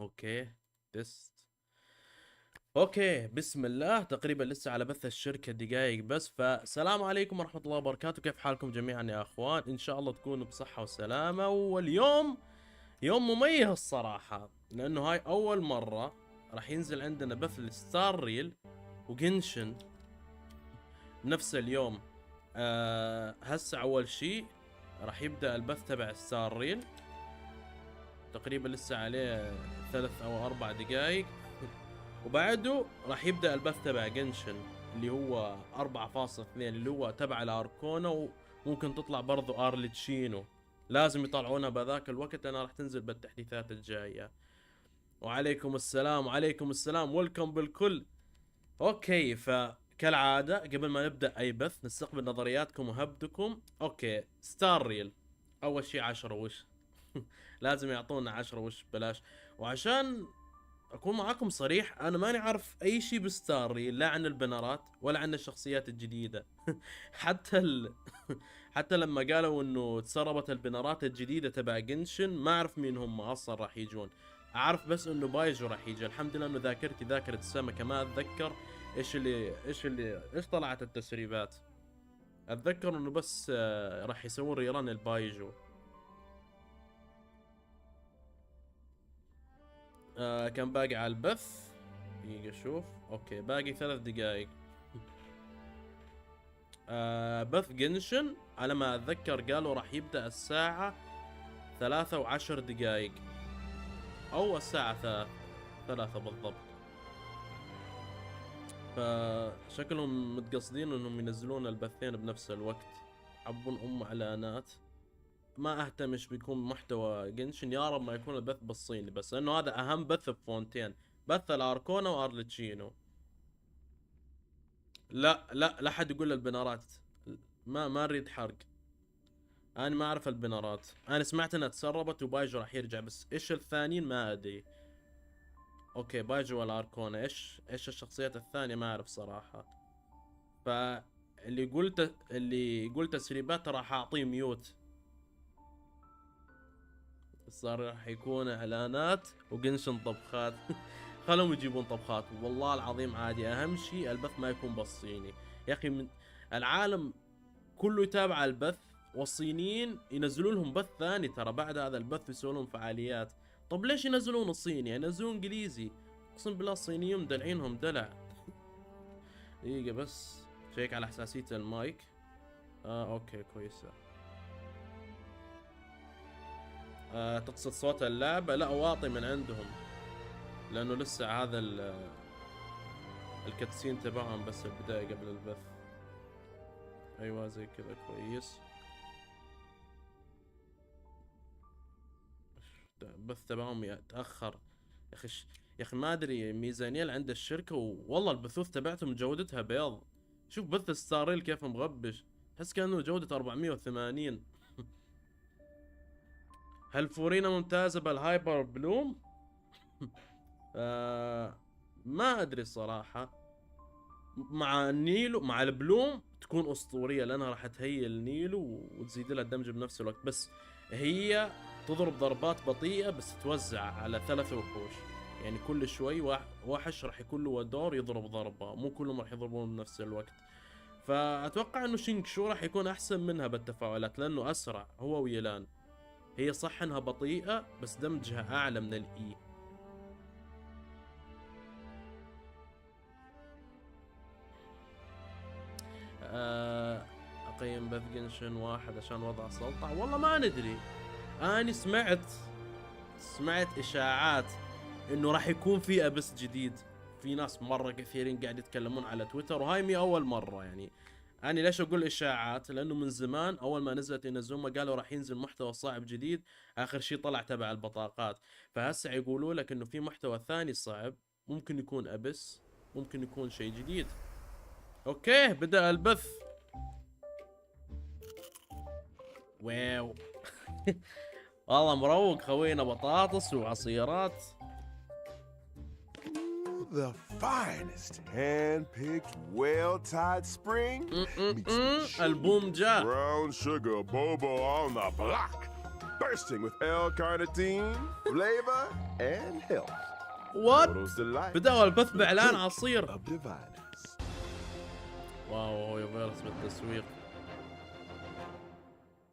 اوكي تست. اوكي بسم الله. تقريبا لسه على بث الشركة دقايق بس، فالسلام عليكم ورحمة الله وبركاته. كيف حالكم جميعا يا اخوان؟ ان شاء الله تكونوا بصحة وسلامة. واليوم يوم مميز الصراحة، لانه هاي اول مرة راح ينزل عندنا بث الستار ريل وقنشن نفس اليوم. هسه اول شيء راح يبدأ البث تبع ستار ريل، تقريبا لسه عليه 3 أو 4 دقايق، وبعده راح يبدأ البث تبع قنشن اللي هو 4.2 اللي هو تبع الاركونة، وممكن تطلع برضو ارلشتينو. لازم يطلعونها بذاك الوقت، انا راح تنزل بالتحديثات الجاية. وعليكم السلام وعليكم السلام، ويلكم بالكل. اوكي، فكالعادة قبل ما نبدأ اي بث نستقبل نظرياتكم وهبدكم. اوكي، ستار ريل اول شيء 10 وش. لازم يعطونا 10 وش بلاش. وعشان اكون معاكم صريح، انا ماني عارف اي شيء بستار ريل، لا عن البنرات ولا عن الشخصيات الجديدة. حتى حتى لما قالوا انه تسربت البنرات الجديدة تبع قنشن، ما اعرف مين هم اصلا راح يجون. اعرف بس انه بايجو راح يجي. الحمد لله انه ذاكرتي ذاكرة السمكة، ما اتذكر ايش طلعت التسريبات. اتذكر انه بس راح يسوون ريران البايجو. كان باقي على البث، دقيقة اشوف. اوكي باقي 3 دقايق. بث قنشن على ما اتذكر قالوا راح يبدأ الساعة 3:10 او الساعة 3 بالضبط. فشكلهم متقصدين انهم ينزلون البثين بنفس الوقت، حبون اعلانات. ما اهتمش بيكون محتوى قنشن، يا رب ما يكون البث بالصيني بس، لانه هذا اهم بث بفونتين، بث الاركونة وارلتشينو. لا حد يقول البنرات، ما نريد حرق. انا ما اعرف البنرات، انا سمعت انها تسربت وبايجو راح يرجع، بس ايش الثانيين ما ادري. اوكي بايجو والاركونا، ايش الشخصيات الثانية ما اعرف صراحة. اللي قلت تسريبات راح اعطيه ميوت. صار راح يكون اعلانات وقنشن طبخات. خلهم يجيبون طبخات والله العظيم عادي، اهم شيء البث ما يكون بالصيني. يا اخي من العالم كله يتابع البث، والصينيين ينزلون لهم بث ثاني ترى بعد هذا البث، يسوون لهم فعاليات. طب ليش ينزلون الصيني؟ يعني ينزلون انجليزي. اقسم بالله الصينيين مدلعينهم دلع. دقيقة بس شيك على حساسية المايك. اوكي كويسة. تقصد صوت اللعبة؟ لا واطي من عندهم، لانه لسه هذا الكتسين تبعهم بس البداية قبل البث. ايوه زي كذا كويس. البث تبعهم يتأخر يا اخي. يا اخي ما ادري ميزانية اللي عند الشركة، والله البثوث تبعتهم جودتها بيض. شوف بث ستاريل كيف مغبش، تحس كأنه جودة 480. هل فورينا ممتازة بالهايبر بلوم؟ ما ادري الصراحة. مع النيلو مع البلوم تكون اسطورية، لانها راح تهيئ النيلو وتزيد لها الدمج بنفس الوقت، بس هي تضرب ضربات بطيئة بس توزع على 3 وحوش. يعني كل شوي وحش راح يكون له دور يضرب ضربة، مو كلهم راح يضربون بنفس الوقت. فأتوقع انه شينغ شو راح يكون احسن منها بالتفاعلات، لانه اسرع هو ويلان. هي صح انها بطيئة بس دمجها اعلى من الاي. اقيم بث قنشن 1 عشان وضع سلطع، والله ما ندري. اني سمعت اشاعات انه راح يكون في ابس جديد. في ناس مرة كثيرين قاعد يتكلمون على تويتر، وهاي مي اول مرة يعني. انا ليش اقول اشاعات؟ لانه من زمان اول ما نزلت ينزلون قالوا راح ينزل محتوى صعب جديد، اخر شيء طلع تبع البطاقات. فهسه يقولوا لك انه في محتوى ثاني صعب، ممكن يكون ابس، ممكن يكون شيء جديد. اوكي بدأ البث. واو. والله مروق خوينا، بطاطس وعصيرات. The finest hand-picked, well-tied spring meets the البوم جاء. brown sugar bobo on the block. bursting with L-carnitine, flavor, and health. وات Photos delight. بدأوا البث بإعلان عصير. Of diviners. واو هو يفيرس بالتسويق.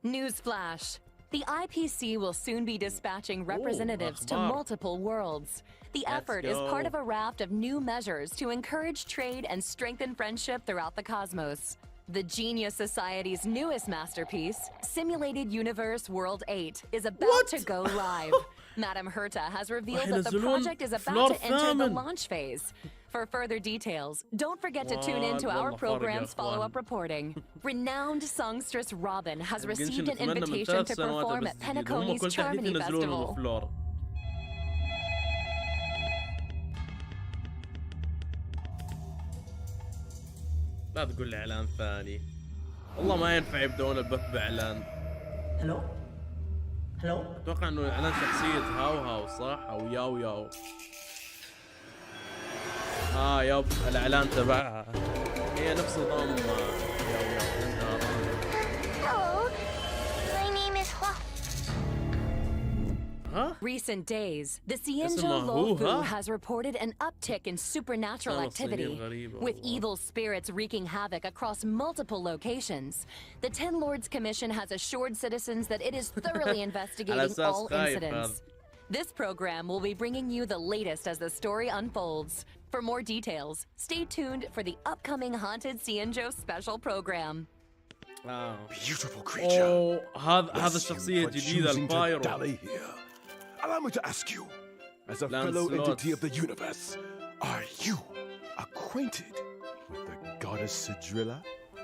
Newsflash. The IPC will soon be dispatching representatives to أخبار. multiple worlds. The Let's effort is go. part of a raft of new measures to encourage trade and strengthen friendship throughout the cosmos. The Genius Society's newest masterpiece, Simulated Universe World 8, is about to go live. Madam Herta has revealed that the وحينزلون project is فلور about to enter the ثامن. launch phase. For further details, don't forget to tune in to our والله program's فرق يا follow-up reporting. Renowned songstress Robin has received an قنشن أتمنى من invitation 3 to سنوات perform بس at جديد. هم Penacony's كل تحديث Charmony ينزلونهم Festival. فلور. لا تقول لي اعلان ثاني. والله ما ينفع يبدون البث باعلان. هلو هلو اتوقع انه اعلان شخصية هاو هاو صح او ياو ياو. يب الاعلان تبعها هي نفس نظام ياو ياو عندها رهيب. Hello, my name is Hua. ها؟ Recent days, the Xianzhou اسمها Luofu هوها. has reported an uptick in supernatural أنا صينية activity, غريبة with والله. evil spirits wreaking havoc across multiple locations. The Ten Lords Commission has assured citizens that it is thoroughly investigating أساس all خايف incidents. هذا. This program will be bringing you the latest as the story unfolds. For more details, stay tuned for the upcoming Haunted Xianzhou special program. Beautiful creature. اوه هذا Bless you الشخصية for الجديدة choosing to البايرو. dally here. Allow me to ask you, as a Lancelot. fellow entity of the universe, are you acquainted with the goddess Sidrilla?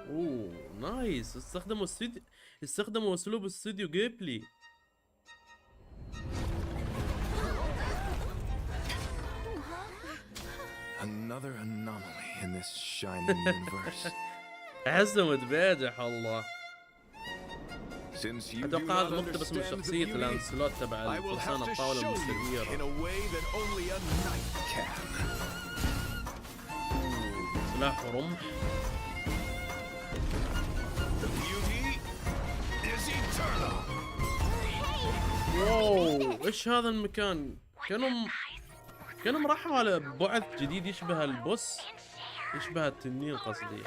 اوه نايس استخدموا اسلوب استوديو جيبلي. Another anomaly in this shining universe. احسه متباجح والله. Since you do اتوقع not هذا مقتبس من understand the شخصية beauty, لانسلوت تبع I will الفرسان have to الطاولة show you in المستديرة. a way that only a knight can. سلاح ورمح. The beauty is eternal. واو ايش هذا المكان؟ كانوا راحوا على بعد جديد يشبه البوس، يشبه التنين قصدي.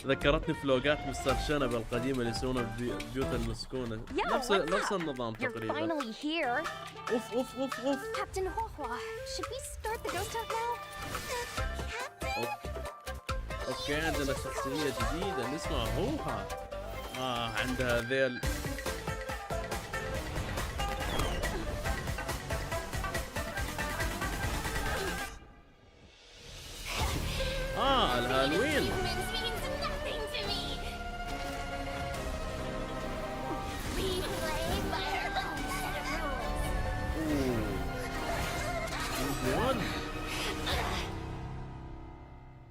ذكرتني فلوقات مستر شنب القديمة اللي يسوونها ببيوت المسكونة. نفس النظام You're تقريبا. finally here. اوف اوف اوف اوف. Captain Hua, should we start the ghost hunt now? اوكي عندنا شخصية جديدة اسمها هوها. عندها ذيل. الهالوين. Humans means nothing to me. We play by our own set of rules.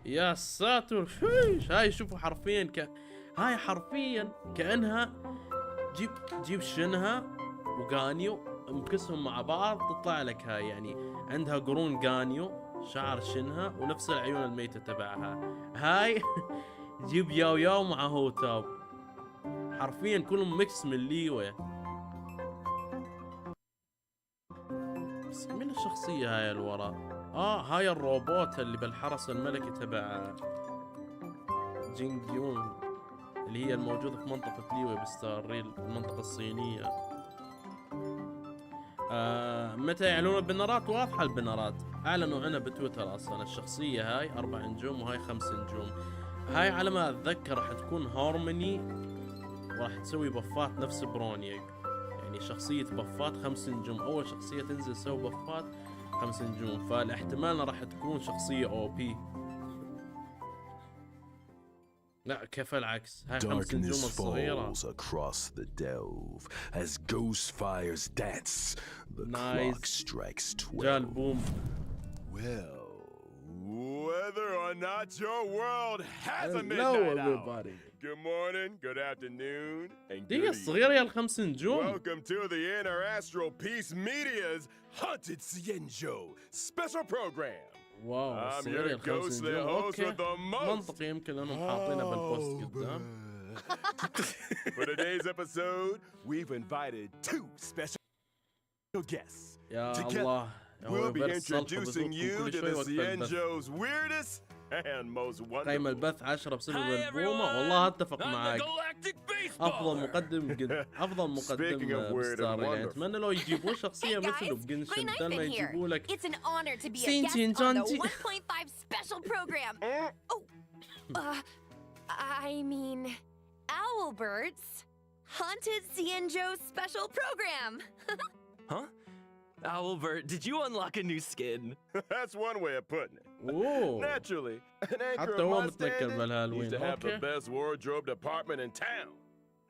يا ساتر فيش. هاي شوفوا حرفيا هاي حرفيا كأنها جيب شنها وغانيو امكسهم مع بعض تطلع لك هاي، يعني عندها قرون غانيو شعر شنها ونفس العيون الميتة تبعها. هاي جيب ياو ياو مع هوتاو، حرفيا كلهم ميكس من ليوة. بس مين الشخصية هاي الوراء؟ هاي الروبوت اللي بالحرس الملكي تبع جينج يون اللي هي الموجودة في منطقة ليوي بستار ريل، المنطقة الصينية. متى يعلنون البنرات؟ واضحة البنرات، اعلنوا عنها بتويتر اصلا. الشخصية هاي 4 نجوم وهاي 5 نجوم. هاي على ما اتذكر راح تكون هارموني وراح تسوي بفات نفس برونيك، يعني شخصية بفات 5 نجوم. اول شخصية تنزل تسوي بفات 5 نجوم، فالاحتمال راح تكون شخصية او بي. لا كيف العكس، هاي 5 نجوم Darkness الصغيرة. falls across the delve as ghost fires dance. The Nice. clock strikes جاء 12. البوم. Well, whether or not your world has a Hello midnight hour. everybody. Good morning, good afternoon, and دقيقة good الصغيرة يا ال5 نجوم. Welcome to the Inner Astral Peace Media's Haunted Xianzhou special program. واو I'm الصغير your 5 ghostly نجوم. host اوكي with the most. منطقي، يمكن لانهم حاطينه بالبوست قدام. For today's episode, we've invited 2 special guests. يا Together, الله we'll be يوتيوبرز صلحوا introducing بثوثكم you كل to شوي the وقت البث. Cienjo's weirdest and most قيم wonderful. البث 10 بسبب Hi, البومة. everyone. والله اتفق I'm the معك. Galactic افضل Baseballer. مقدم افضل Speaking of مقدم weird and ستار. يعني wonderful. اتمنى لو يجيبون شخصية Hey guys, مثله بقنشن، my بدل ما knife in here. يجيبوا لك It's an honor to be a Sin guest Sin on the Janti. 1.5 special program. Oh, I mean, Owlbert's Haunted Cienjo special program. Huh? Owlbert, did you unlock a new skin? That's one way of putting it. اوه Naturally, an anchor حتى of هو my متنكر standing needs بالهالوين. to have the اوكي best wardrobe department in town.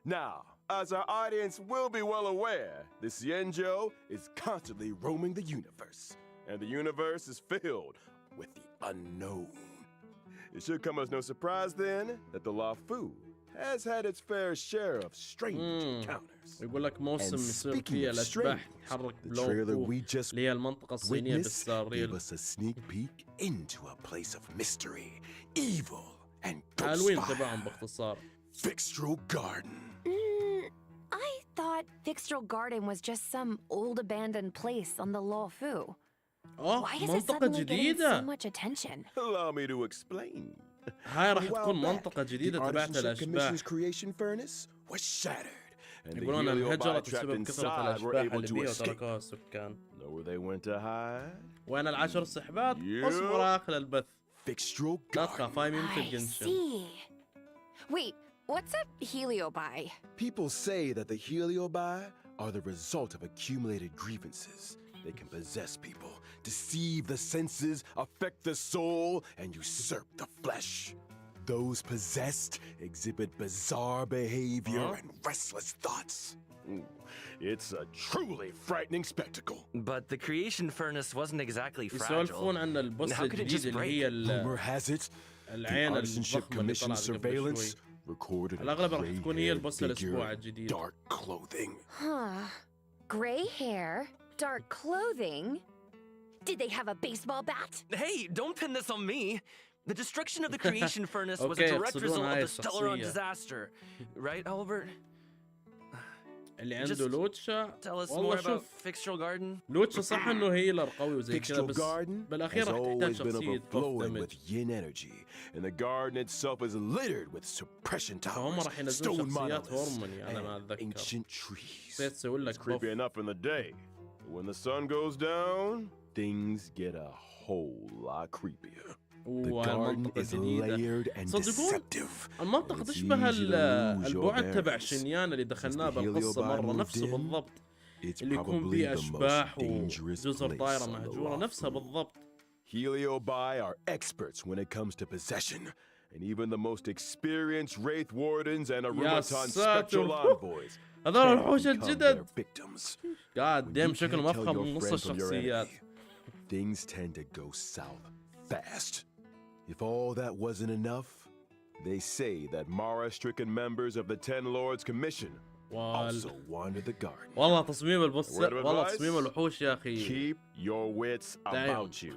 Now, as our audience will be well aware, the Cienjo is constantly roaming the universe, and the universe is filled with the unknown. It should come as no surprise then that the Lafu has had its fair share of strange encounters. يقول لك موسم And يصير speaking فيه of الاشباح strange, تتحرك the trailer بلو we just اللي هي المنطقة الصينية witness بالساريل. gave us a sneak peek into a place of mystery, evil, and هالوين ghost تبعهم fire. باختصار. Fixtral Garden. I thought Fixtral Garden was just some old abandoned place on the Luofu. اوه Why is it منطقة suddenly getting so جديدة. much attention? Allow me to explain. هاي راح A while تكون back, منطقة the جديدة تبعت Artisanship الاشباح. Commission's creation furnace was shattered, and the يقولون heliobi انهجرت trapped بسبب كثرة inside were الاشباح able اللي to بيها escape. وتركوها السكان. Know where they went to hide? وين العشر سحبات؟ Yep. اصبر اخر البث. Fixtral لا Garden. تخاف هاي مثل I قنشن. see. Wait, what's a heliobi? People say that the heliobi are the result of accumulated grievances. They can possess people, deceive the senses, affect the soul, and usurp the flesh. Those possessed exhibit bizarre behavior and restless thoughts. Ooh, it's a truly frightening spectacle. But the creation furnace wasn't exactly يسولفون fragile. عن البوس How could it just الجديد اللي هي Rumor has it, the العين Artisanship الضخمة اللي Commission's طلعت قبل surveillance شوي. recorded a الأغلب راح تكون هي البوس gray-haired الأسبوع figure in الجديد. dark clothing. Huh. Gray hair, dark clothing. Did they have a baseball bat? Hey, don't pin this on me. The destruction of the creation furnace was a Okay, direct يقصدون result of هاي the Stellaron الشخصية. disaster. Right, Albert? اللي عنده Just لوتشا. Tell us more والله about شوف Fixtral Garden. لوتشا صح انه هيلر قوي وزي كذا Fixtral بس Garden بالاخير has راح تحتاج always been شخصية overflowing اوف with yin energy, and the garden itself is littered with suppression فهم towers, راح ينزلون stone شخصيات monoliths, هورموني انا ما and اتذكر. ancient trees. نسيت اسوي It's لك creepy بوف. enough in the day, but when the sun goes down, things get a whole lot creepier. The garden المنطقة is جديدة. layered and صدقون deceptive. المنطقة It's تشبه easy to lose your البعد تبع bearings. شنيان اللي دخلناه Since the بالقصة heliobi مرة moved نفسه in, بالضبط. It's اللي يكون probably فيه the most اشباح dangerous وجزر place طايرة on the مهجورة نفسها Lafu. بالضبط. Heliobi are experts when it comes to possession, and even the most experienced Wraith Wardens and Arumaton ساتر. Spectral Envoys هذول can الوحوش become الجدد. their victims. قاعد When ديم you شكله can't ما tell افهم your من نص friend from your الشخصيات. enemy, things tend to go south fast. If all that wasn't enough, they say that Mara-stricken members of the Ten Lords Commission also wander the garden. والله تصميم البوس Word of والله advice? تصميم الوحوش يا اخي. Keep your wits about you.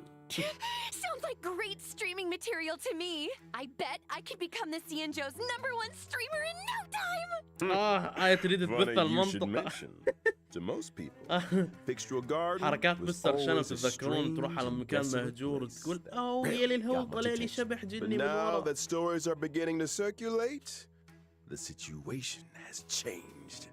Sounds like great streaming material to me. I bet I could become the Cienjo's #1 streamer in no time. آية تريد تبث Funny you should المنطقة. mention. To most people, Fixtral Garden حركات was مستر شنو always a تتذكرون تروح strange على and مكان desolate مهجور place تقول that اوه rarely يا للهو got much طلع لي attention. شبح But جني من now ورا. that stories are beginning to circulate, the situation has changed.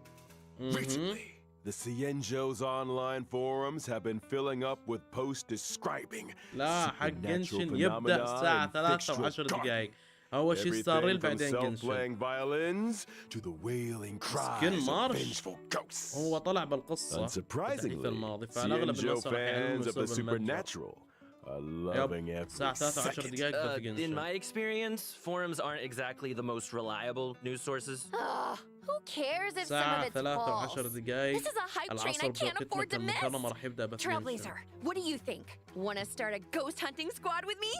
Recently, the Cienjo's online forums have been filling up with posts describing لا حق supernatural قنشن يبدأ الساعة phenomena in 3 و10 Fixtral دقائق. أول شيء ستاريل Everything from بعدين قنشن. self-playing violins to the wailing cries of مارش. vengeful ghosts. هو طلع بالقصة Unsurprisingly, التحديث الماضي فالأغلب Cienjo الناس راح يعلمون fans of the بسبب المتجر. supernatural are loving every الساعة 3 و10 second. دقائق بث In قنشن. my experience, forums aren't exactly the most reliable news sources. Ugh, who cares if some الساعة of it's 3 false? و10 دقائق. This is a hype train العصر I can't بتوقيت afford مكة to miss. المكرمة راح يبدأ بث Trailblazer, قنشن. what do you think? Want to start a ghost hunting squad with me?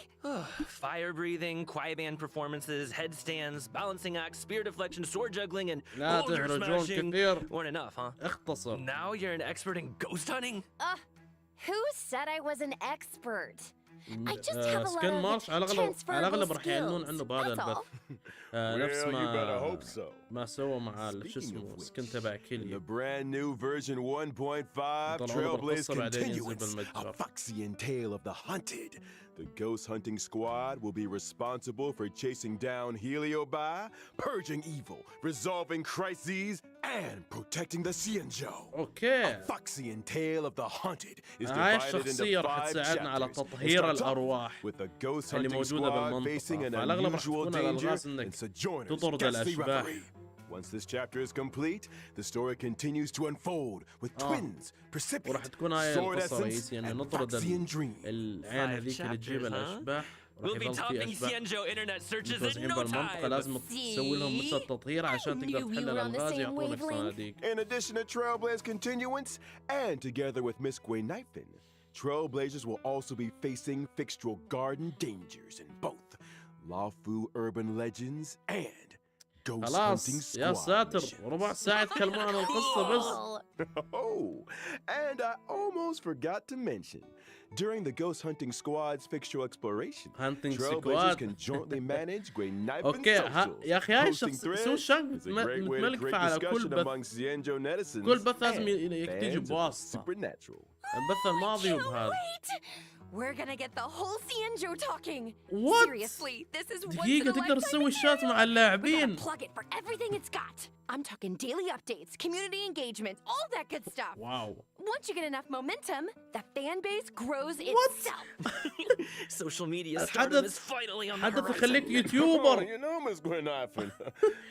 Fire breathing, quiet band performances, headstands, balancing acts, spear deflection, sword juggling, and لا boulder تهرجون smashing كثير. weren't enough, huh? اختصر. Now you're an expert in ghost hunting? Who said I was an expert? I just have a lot سكن مارش على of الاغلب transferable راح يعلنون skills. عنه بهذا That's البث. all. نفس Well, you better ما hope so. ما سوى مع شو Speaking اسمه of سكن which, تبع in the كيليا. brand new version 1.5, طلعوا Trailblaze بالقصة بعدين ينزل continuance, a بالمتجر. Foxian tale of the hunted. The ghost hunting squad will be responsible for chasing down Heliobi, purging evil, resolving crises, and protecting the Xianzhou. اوكي. A Foxian tale of the hunted is هاي divided الشخصية into راح 5 تساعدنا على chapters. تطهير It starts off الأرواح with the ghost اللي hunting موجودة squad facing بالمنطقة. an فالأغلب راح unusual تكون danger الألغاز and انك sojourners تطرد ghastly الأشباح. reverie. Once this chapter is complete, the story continues to unfold with twins, precipitate, وراح تكون هاي sword القصة essence, الرئيسية ان and نطرد Foxian dream. العين هذيك اللي تجيب chapters, huh? الأشباح. راح We'll be يظل في topping أشباح Xianzhou internet searches in متوزعين no بالمنطقة. time. لازم تسوي لهم مثل تطهير عشان تقدر knew we تحل were on the الألغاز same يعطونك wavelength. صناديق. In addition to Trailblaze continuance, and together with Miss Guinifin, Trailblazers will also be facing fixtural garden dangers in both Lafu urban legends and ghost hunting خلاص يا squad ساتر missions. ربع ساعة يتكلمون عن القصة بس. Oh, and I almost forgot to mention, during the ghost hunting squad's fixtural exploration, Hunting Trailblazers squad. can jointly manage Guinifin اوكي socials. يا اخي هاي Posting الشخص threads سوي شغل is a great way to متملك create على كل discussion بث. among Xianzhou netizens كل بث لازم and يجي fans of the بواسطة. supernatural. البث الماضي Can't وبهذا. wait! We're gonna get the whole Xianzhou talking. What? Seriously, this is once in دقيقة a تقدر lifetime تسوي الشات مع material. We اللاعبين. gotta plug it for everything it's got. I'm talking daily updates, community engagement, all that good stuff. واو. Once you get enough momentum, the fan base grows itself. Social media الحدث- stardom is finally on the حدث horizon. يخليك Come on, يوتيوبر. you know, Miss Guinifin.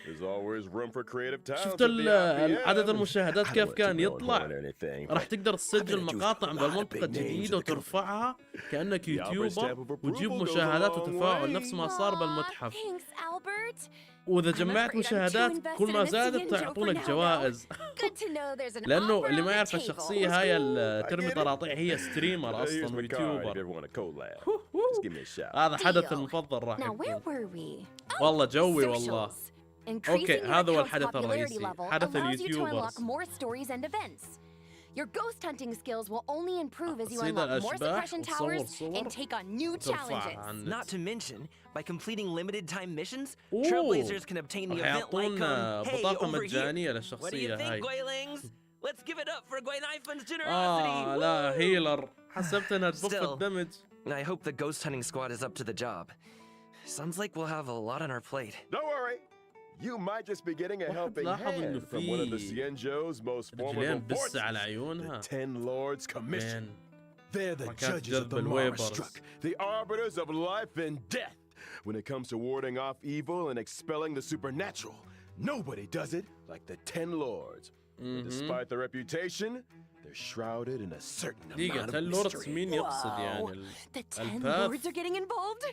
There's always room for creative talent. شفت at the IPM. عدد المشاهدات I don't كيف want to كان go on يطلع. or anything, راح but تقدر تسجل I've been مقاطع introduced to a lot of بالمنطقة big names جديدة of the company. وترفعها كأنك The Albert يوتيوبر stamp of وتجيب approval goes a مشاهدات long وتفاعل way. نفس ما صار Aw, بالمتحف. Thanks, Albert. وإذا I'm جمعت afraid I'm too مشاهدات invested كل ما in the زادت Xianzhou for يعطونك now, though. جوائز. Good to know there's an لأنه offer اللي on ما the يعرف table. الشخصية هاي اللي I ترمي get it. طراطيع هي ستريمر Here's أصلا my card if you ويوتيوبر. ever want a collab. Just give me a shout. هذا حدث Deal. المفضل راح Now, where يكون. were we? والله جوي والله. Socials. Increasing أوكي your هذا هو account's الحدث popularity الرئيسي. level حدث allows you to اليوتيوبرز. unlock more stories and events. Your ghost hunting skills will only improve as you تصيد unlock more الأشباح suppression وتصور towers صور and take on new وترفعها challenges. عن Not النت. to mention, by completing limited time missions, Ooh. Trailblazers can obtain the راح event like يعطونا hey, بطاقة over here. مجانية What do you للشخصية think, هاي. Guilings? Let's give it up for Guinifin's generosity. لا Woo! هيلر حسبت انها تبف Still. الدمج. I hope the ghost hunting squad is up to the job. Sounds like we'll have a lot on our plate. Don't worry. You might just be getting a واحد helping لاحظ إنه hand from one of the في Xianzhou's most رجلين formidable بس على forces, عيونها. the Ten Lords Commission. بين They're the حركات judges of جذب the الويبرز. Mars-struck, the arbiters of life and death. When it comes to warding off evil and expelling the supernatural, nobody does it like the Ten Lords. And despite their reputation, they're shrouded in a certain دقيقة amount of تل لوردز mystery. مين يقصد Whoa. يعني The 10 الباث. lords are getting involved?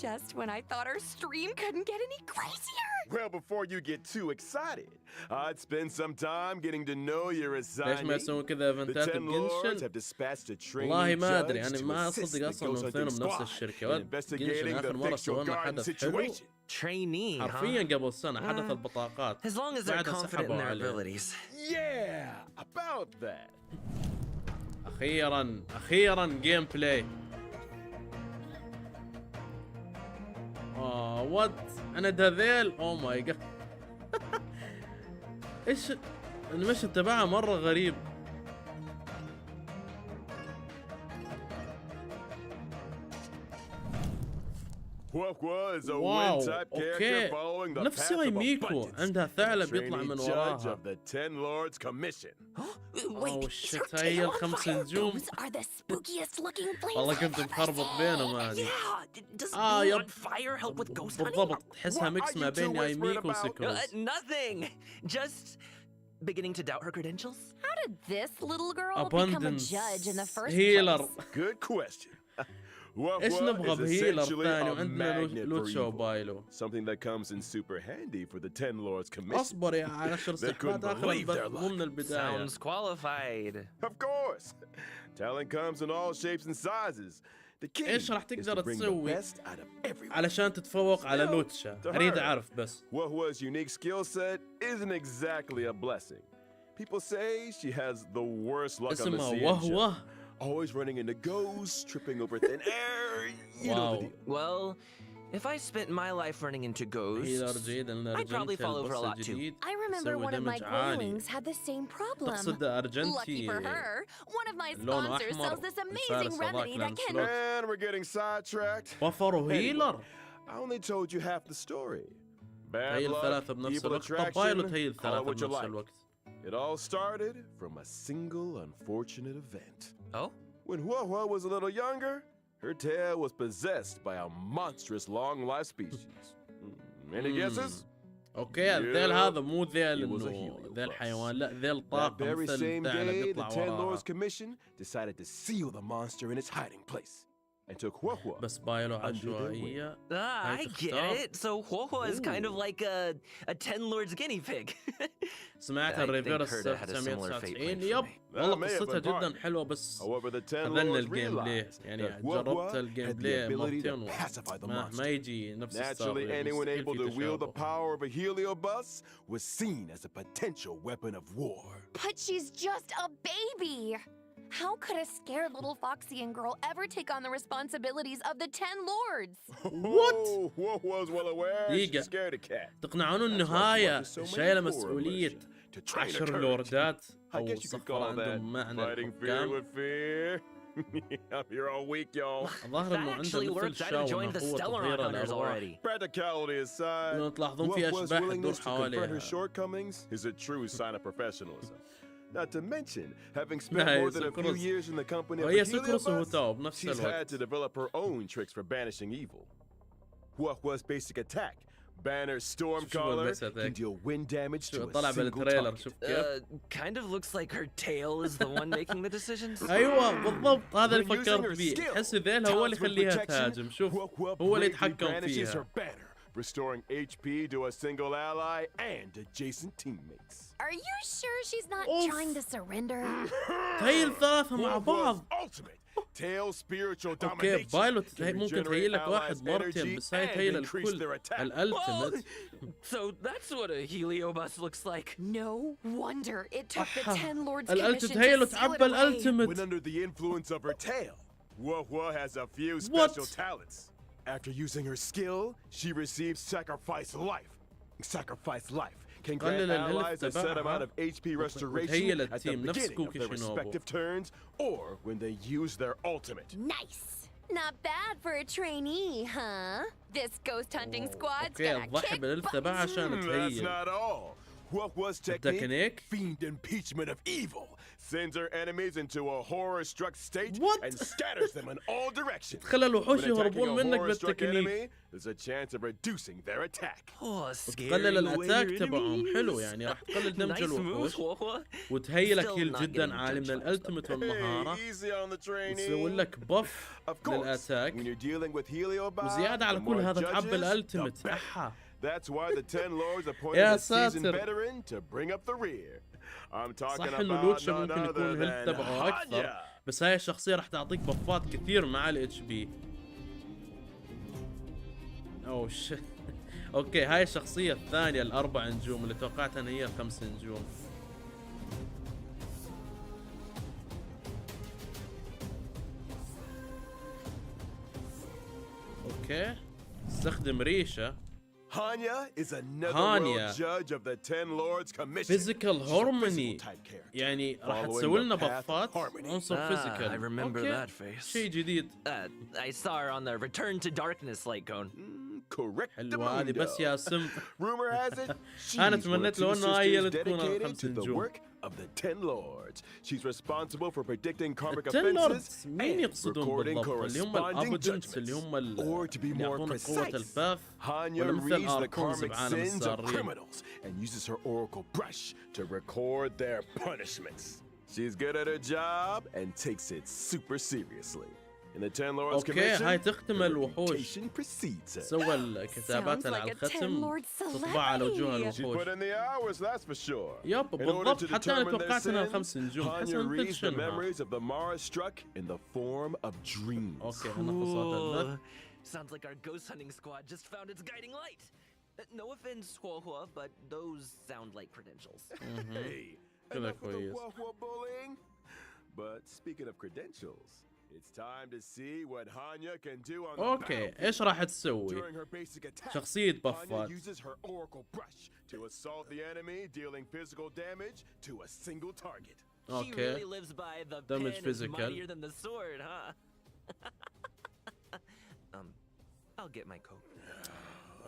Just when I thought our stream couldn't get any crazier. Well, before you get too excited, I'd spend some time getting to know your ليش ما assignee. يسوون كذا The ايفنتات Ten Lords بقنشن؟ have dispatched a trainee والله ما judge ادري انا to ما assist اصدق the اصلا ghost انهم hunting اثنينهم بنفس squad الشركة. in ولد investigating قنشن the اخر مرة fictional سووا لنا garden حدث حلو situation. Trainee, huh? حرفيا قبل سنة حدث البطاقات. As long as they're بعدها confident in سحبوا their عليه. abilities. Yeah, about that. اخيرا جيم بلاي. وات انا دهذيل او ماي جاد. ايش المشهد تبعها مرة غريب. Aqua is a واو wind-type character اوكي following the نفس path زي of ميكو abundance. عندها ثعلب Trainee يطلع من judge وراها. of the Ten Lords Commission. Wait, is shit, her هي tail on الخمس fire? نجوم. Those are the spookiest looking flames والله I've كنت ever مخربط seen. بينهم هذه. Yeah, does Ah, being yup. on fire help with ghost hunting? بالضبط تحسها What ميكس are ما you two بين ياي whispering ميكو about? وسكروز. Nothing. Just beginning to doubt her credentials. How did this little girl become a Abundance judge in the first healer. place? Good question. ايش Aqua نبغى is بهيلر essentially ثاني a وعندنا magnet for لوتشا evil. وبايلو. Something that comes in super handy for the Ten Lords Commission. اصبر يا على نشر They couldn't استحبات اخر believe their البث مو luck. من البداية. Sounds qualified. Of course. Talent comes in all shapes and sizes. The key إيش راح is تقدر to bring the تسوي best out of everyone. علشان تتفوق على لوتشا؟ اريد اعرف بس. Wahua's unique skill set isn't exactly a blessing. People say she has the worst luck on the اسمها Xianzhou. وهوة. Always running into ghosts, tripping over thin air. You know the Wow. deal. Well, if I spent my life running into هيلر ghosts, جيد لأن I'd probably ارجنتي fall over a البوس lot too. الجديد I remember يسوي one of my دمج عالي. growlings had the same problem. تقصد Lucky ارجنتي for her, one of my لونه sponsors أحمر sells this الفارس amazing هذاك remedy that can. لانسلوت. And we're getting sidetracked. بفر وهيلر I only told you half the story. Bad هيل luck, ثلاثة بنفس evil الوقت. طب attraction, بايلوت هيل call it ثلاثة what you بنفس like. الوقت. It all started from a single unfortunate event. Oh? When Hua was a little younger, her tail was possessed by a monstrous long-lived species. Any guesses? اوكي الذيل هذا مو ذيل He was a انه heliopause. ذيل حيوان، لا ذيل That طاقة very مثل same ثعلب day, the يطلع Ten وراها. Lords Commission decided to seal the monster in its hiding place and took Hua بس بايلو under their عشوائية. Ah, I get تختار. it. So Huohua is kind of like a Ten Lords guinea pig. سمعت I think الريفيرس Herda had a similar fate 1999 planned for يب me. والله That may have قصتها been جدا part. حلوة بس However, the Ten خذلنا Lords الجيم بلاي realized يعني that جربت Hua الجيم had the بلاي ability مرتين to pacify the ما monster. يجي نفس ستار Naturally, anyone مستحيل able في to wield the تشابه. power of a heliobus was seen as a potential weapon of war. But she's just a baby. How could a scared little Foxian girl ever take on the responsibilities of the Ten Lords? What? Hua was well aware دقيقة. she scared a cat. تقنعون That's why النهاية she went to so many شايلة war مسؤولية immersion to train her 10 courage. لوردات I أو guess you could الصفر call that عندهم معنى fighting fear الحكام. with fear. You're all weak, y'all. الظاهر That إنه عنده actually مثل worked. I'd have شاو joined the قوة Stellar تطهير Hunters الأرواح. already. Practicality aside, إنه تلاحظون في Hua's أشباح تدور willingness to confront her حواليها. shortcomings is a true sign of professionalism. Not to mention, having spent لا، more than a few سكروس. years in the company of وهي a سكروس heliobus, وهوتاو بنفس she's had الوقت. to develop her own tricks for banishing evil. Hua's basic attack, Banner Stormcaller, المسا can ذاك. deal wind damage شو to a طلع single بالتريلر target. شوف كيف. Kind of looks like her tail is the one making the decisions. ايوه بالضبط هذا اللي When using فكرت her فيه. skill, تحس ذيلها هو اللي talisman يخليها protection, تهاجم. شوف Hua هو اللي bravely يتحكم banishes her فيها. banner, restoring HP to a single ally and adjacent teammates. Are you sure she's not Oof. trying to surrender? تخيل ثلاثة مع Hua's بعض. ultimate tail spiritual اوكي domination بايلوت can ممكن regenerate تهيئ لك allies' واحد مرتين energy بس هاي and تهيئ increase الكل. their attack. الالتيميت. So that's what a heliobus looks like. No wonder it took the Ten Lords الالتيميت Commission هي اللي to seal تعبى it away. الالتيميت. When under the influence of her tail, Hua has a few What? special talents. After using her skill, she receives sacrifice life. Sacrifice life can grant قلل الهيلث allies a set تبعها amount of HP وتهيئ restoration at the للتيم نفس beginning of كوكي their شينوبو. respective turns or when they use their ultimate. Nice. Not bad for a trainee, huh? This ghost hunting squad's اوكي gonna تضحي kick بالهيلث butt. تبعها عشان That's تهيئ. not all. Hua's technique? technique, fiend impeachment of evil, sends her enemies into a horror-struck state What? and scatters them in all directions. تخلى الوحوش When attacking يهربون a منك horror-struck بالتكنيك. enemy, there's a chance of reducing their attack. Oh, تقلل الاتاك تبعهم حلو يعني راح تقلل دمج Nice الوحوش move, Huohua. وتهيئ لك Still هيل not جدا getting عالي من judged like الالتيميت والمهارة. Hey, easy on the trainee. وتسوي لك بف Of course, للاتاك when you're dealing with heliobus, وزيادة على the كل more هذا تعبى judges, the الالتيميت. better. احا That's why the Ten Lords appointed يا a seasoned ساتر. veteran to bring up the rear. I'm talking صح انه about لوتشا none ممكن other يكون الهيلث than تبعه اكثر Hanya. بس هاي الشخصية راح تعطيك بفات كثير مع الاتش بي. اوه اوكي هاي الشخصية الثانية الاربع نجوم اللي توقعتها ان هي الخمس نجوم. اوكي استخدم ريشة. Hanya is another Hanya. world judge of the Ten Lords Commission. فيزيكال She's a هارموني physical type character. يعني راح Following تسوي the لنا path of بفات harmony. عنصر فيزيكال. I remember أوكي. that face. شيء جديد. I saw her on the Return to Darkness light cone. Correct. حلوة هذه بس يا سم. Rumor has it, she's أنا one of تمنيت two لو إنه هي اللي sisters تكون dedicated الخمس to the نجوم. work of the Ten Lords. She's responsible for predicting karmic التن offenses لوردز مين and يقصدون recording بالضبط؟ اللي هم corresponding الابودنس اللي هم judgments. Or to be اللي more يعطونك قوة precise, الفاث Hanya ولا مثل reads the الاركونز karmic بعالم sins of السارين. criminals and uses her oracle brush to record their punishments. She's good at her job and takes it super seriously. In the Ten Lords اوكي Commission, هاي تختم the الوحوش. reputation precedes her. سوى الكتابات Sounds اللي like على a Ten الختم Lord تطبع على وجوه celebrity. She's الوحوش. put in the hours, that's for sure. يب In order بالضبط to حتى انا determine their توقعت انها sins, خمس نجوم. Hanya حسن reads the تنشنها. memories of the Mara struck in the form of dreams. اوكي انا فصلت البث. Sounds like our ghost hunting squad just found its guiding light. No offense, Huohua, but those sound like credentials. Hey, كذا enough with the كويس. wah-wah bullying. But speaking of credentials, it's time to see what Hanya can do on the اوكي battlefield. ايش راح تسوي؟ During her basic attack, شخصية Hanya بفات. uses her oracle brush to assault the enemy, dealing physical damage to a single target. She اوكي really lives by the Damage pen is physical. mightier than the sword, huh? I'll get my coat.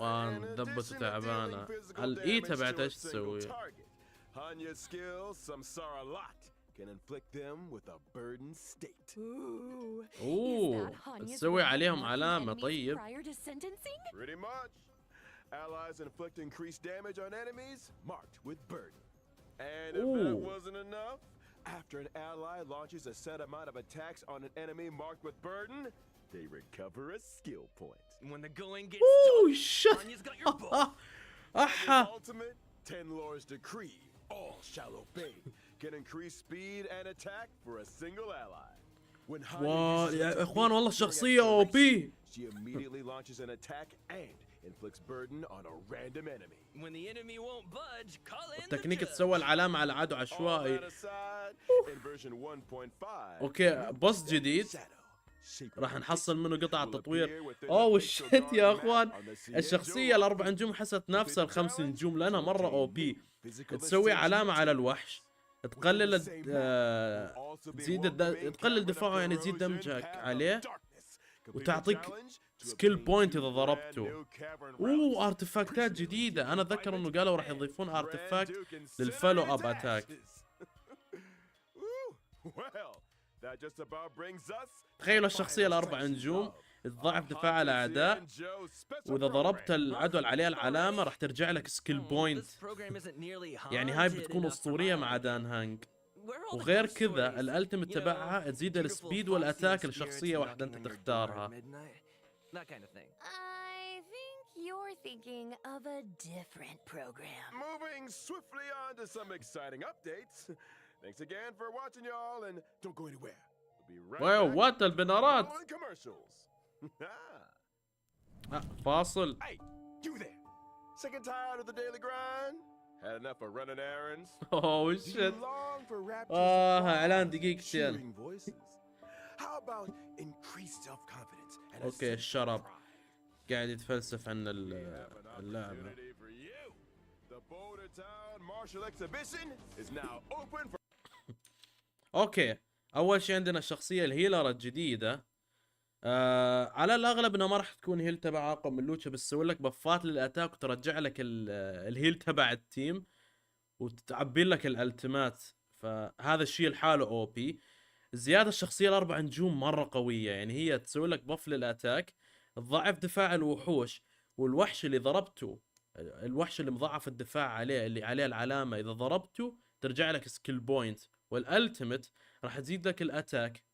وان In ذبته addition to تعبانة. dealing physical الاي damage تبعت to a ايش single تسوي؟ target, Hanya's skills, شارلوت, can inflict them with a burdened state. Ooh. اوه Is that Hanya's تسوي way of عليهم marking علامة enemies طيب. prior to sentencing? Pretty much. Allies inflict increased damage on enemies marked with burden. And if that Ooh. wasn't enough, after an ally launches a set amount of attacks on an enemy marked with burden, they recover a skill point. When the going gets اوه tough, شت. Hanya's got your boat. احا. His ultimate, 10 Lord's Decree, all shall obey, can increase speed and attack for a single ally. When واو، Hanya uses يا her إخوان والله technique during الشخصية OP. exploration, she immediately launches an attack and inflicts burden on a random enemy. When the enemy won't budge, call in the التكنيك judge. تسوى العلامة على عدو All عشوائي. that aside, in version 1.5, اوكي بوس جديد shape راح of نحصل منه قطع will تطوير. appear within the اوه facial شت يا guard اخوان، map on the Cienzo الشخصية الاربع نجوم حست نفسها الخمس نجوم لانها مرة او بي. تسوي علامة على الوحش، تقلل تقلل دفاعه يعني تزيد دمجك عليه، وتعطيك سكيل بوينت اذا ضربته. اوه ارتفاكتات جديدة، انا اتذكر انه قالوا راح يضيفون ارتفاكت للفولو اب اتاك. تخيلوا الشخصية الاربع نجوم تضاعف دفاع الاعداء، واذا ضربت العدو اللي عليه العلامة راح ترجع لك سكيل بوينت. This program isn't nearly يعني هاي haunted بتكون enough for اسطورية مع mine. دان هانج. Where are all the وغير ghost كذا stories? الالتيميت You تبعها know, تزيد beautiful السبيد foxy والاتاك spirits لشخصية واحدة انت knocking on your door at تختارها. midnight. That kind of thing. I think you're thinking of a different program. Moving swiftly on to some exciting updates. Thanks again for watching, y'all, and don't go anywhere. We'll be right واو back وات البنرات. following commercials. فاصل. Hey, you there? Sick and tired of the daily grind? Had enough of running errands? اوه Do you شت. long for rapture اعلان surprise, دقيقتين. cheering voices? How about increased self-confidence and a اوكي sense of الشرب pride? قاعد يتفلسف عن We have an اللعبة. opportunity for you. The Boulder Town Martial Exhibition is now open for اوكي اول شيء عندنا الشخصية الهيلر الجديدة. على الاغلب انها ما راح تكون هيل تبع اقوى من لوتشا، بس تسوي لك بفات للاتاك وترجع لك الهيل تبع التيم وتعبي لك الالتيمات، فهذا الشيء لحاله او بي. زيادة الشخصية الاربع نجوم مرة قوية، يعني هي تسوي لك بف للاتاك، تضاعف دفاع الوحوش، والوحش اللي ضربته، الوحش اللي مضاعف الدفاع عليه اللي عليه العلامة، اذا ضربته ترجع لك سكيل بوينت، والالتيميت راح تزيد لك الاتاك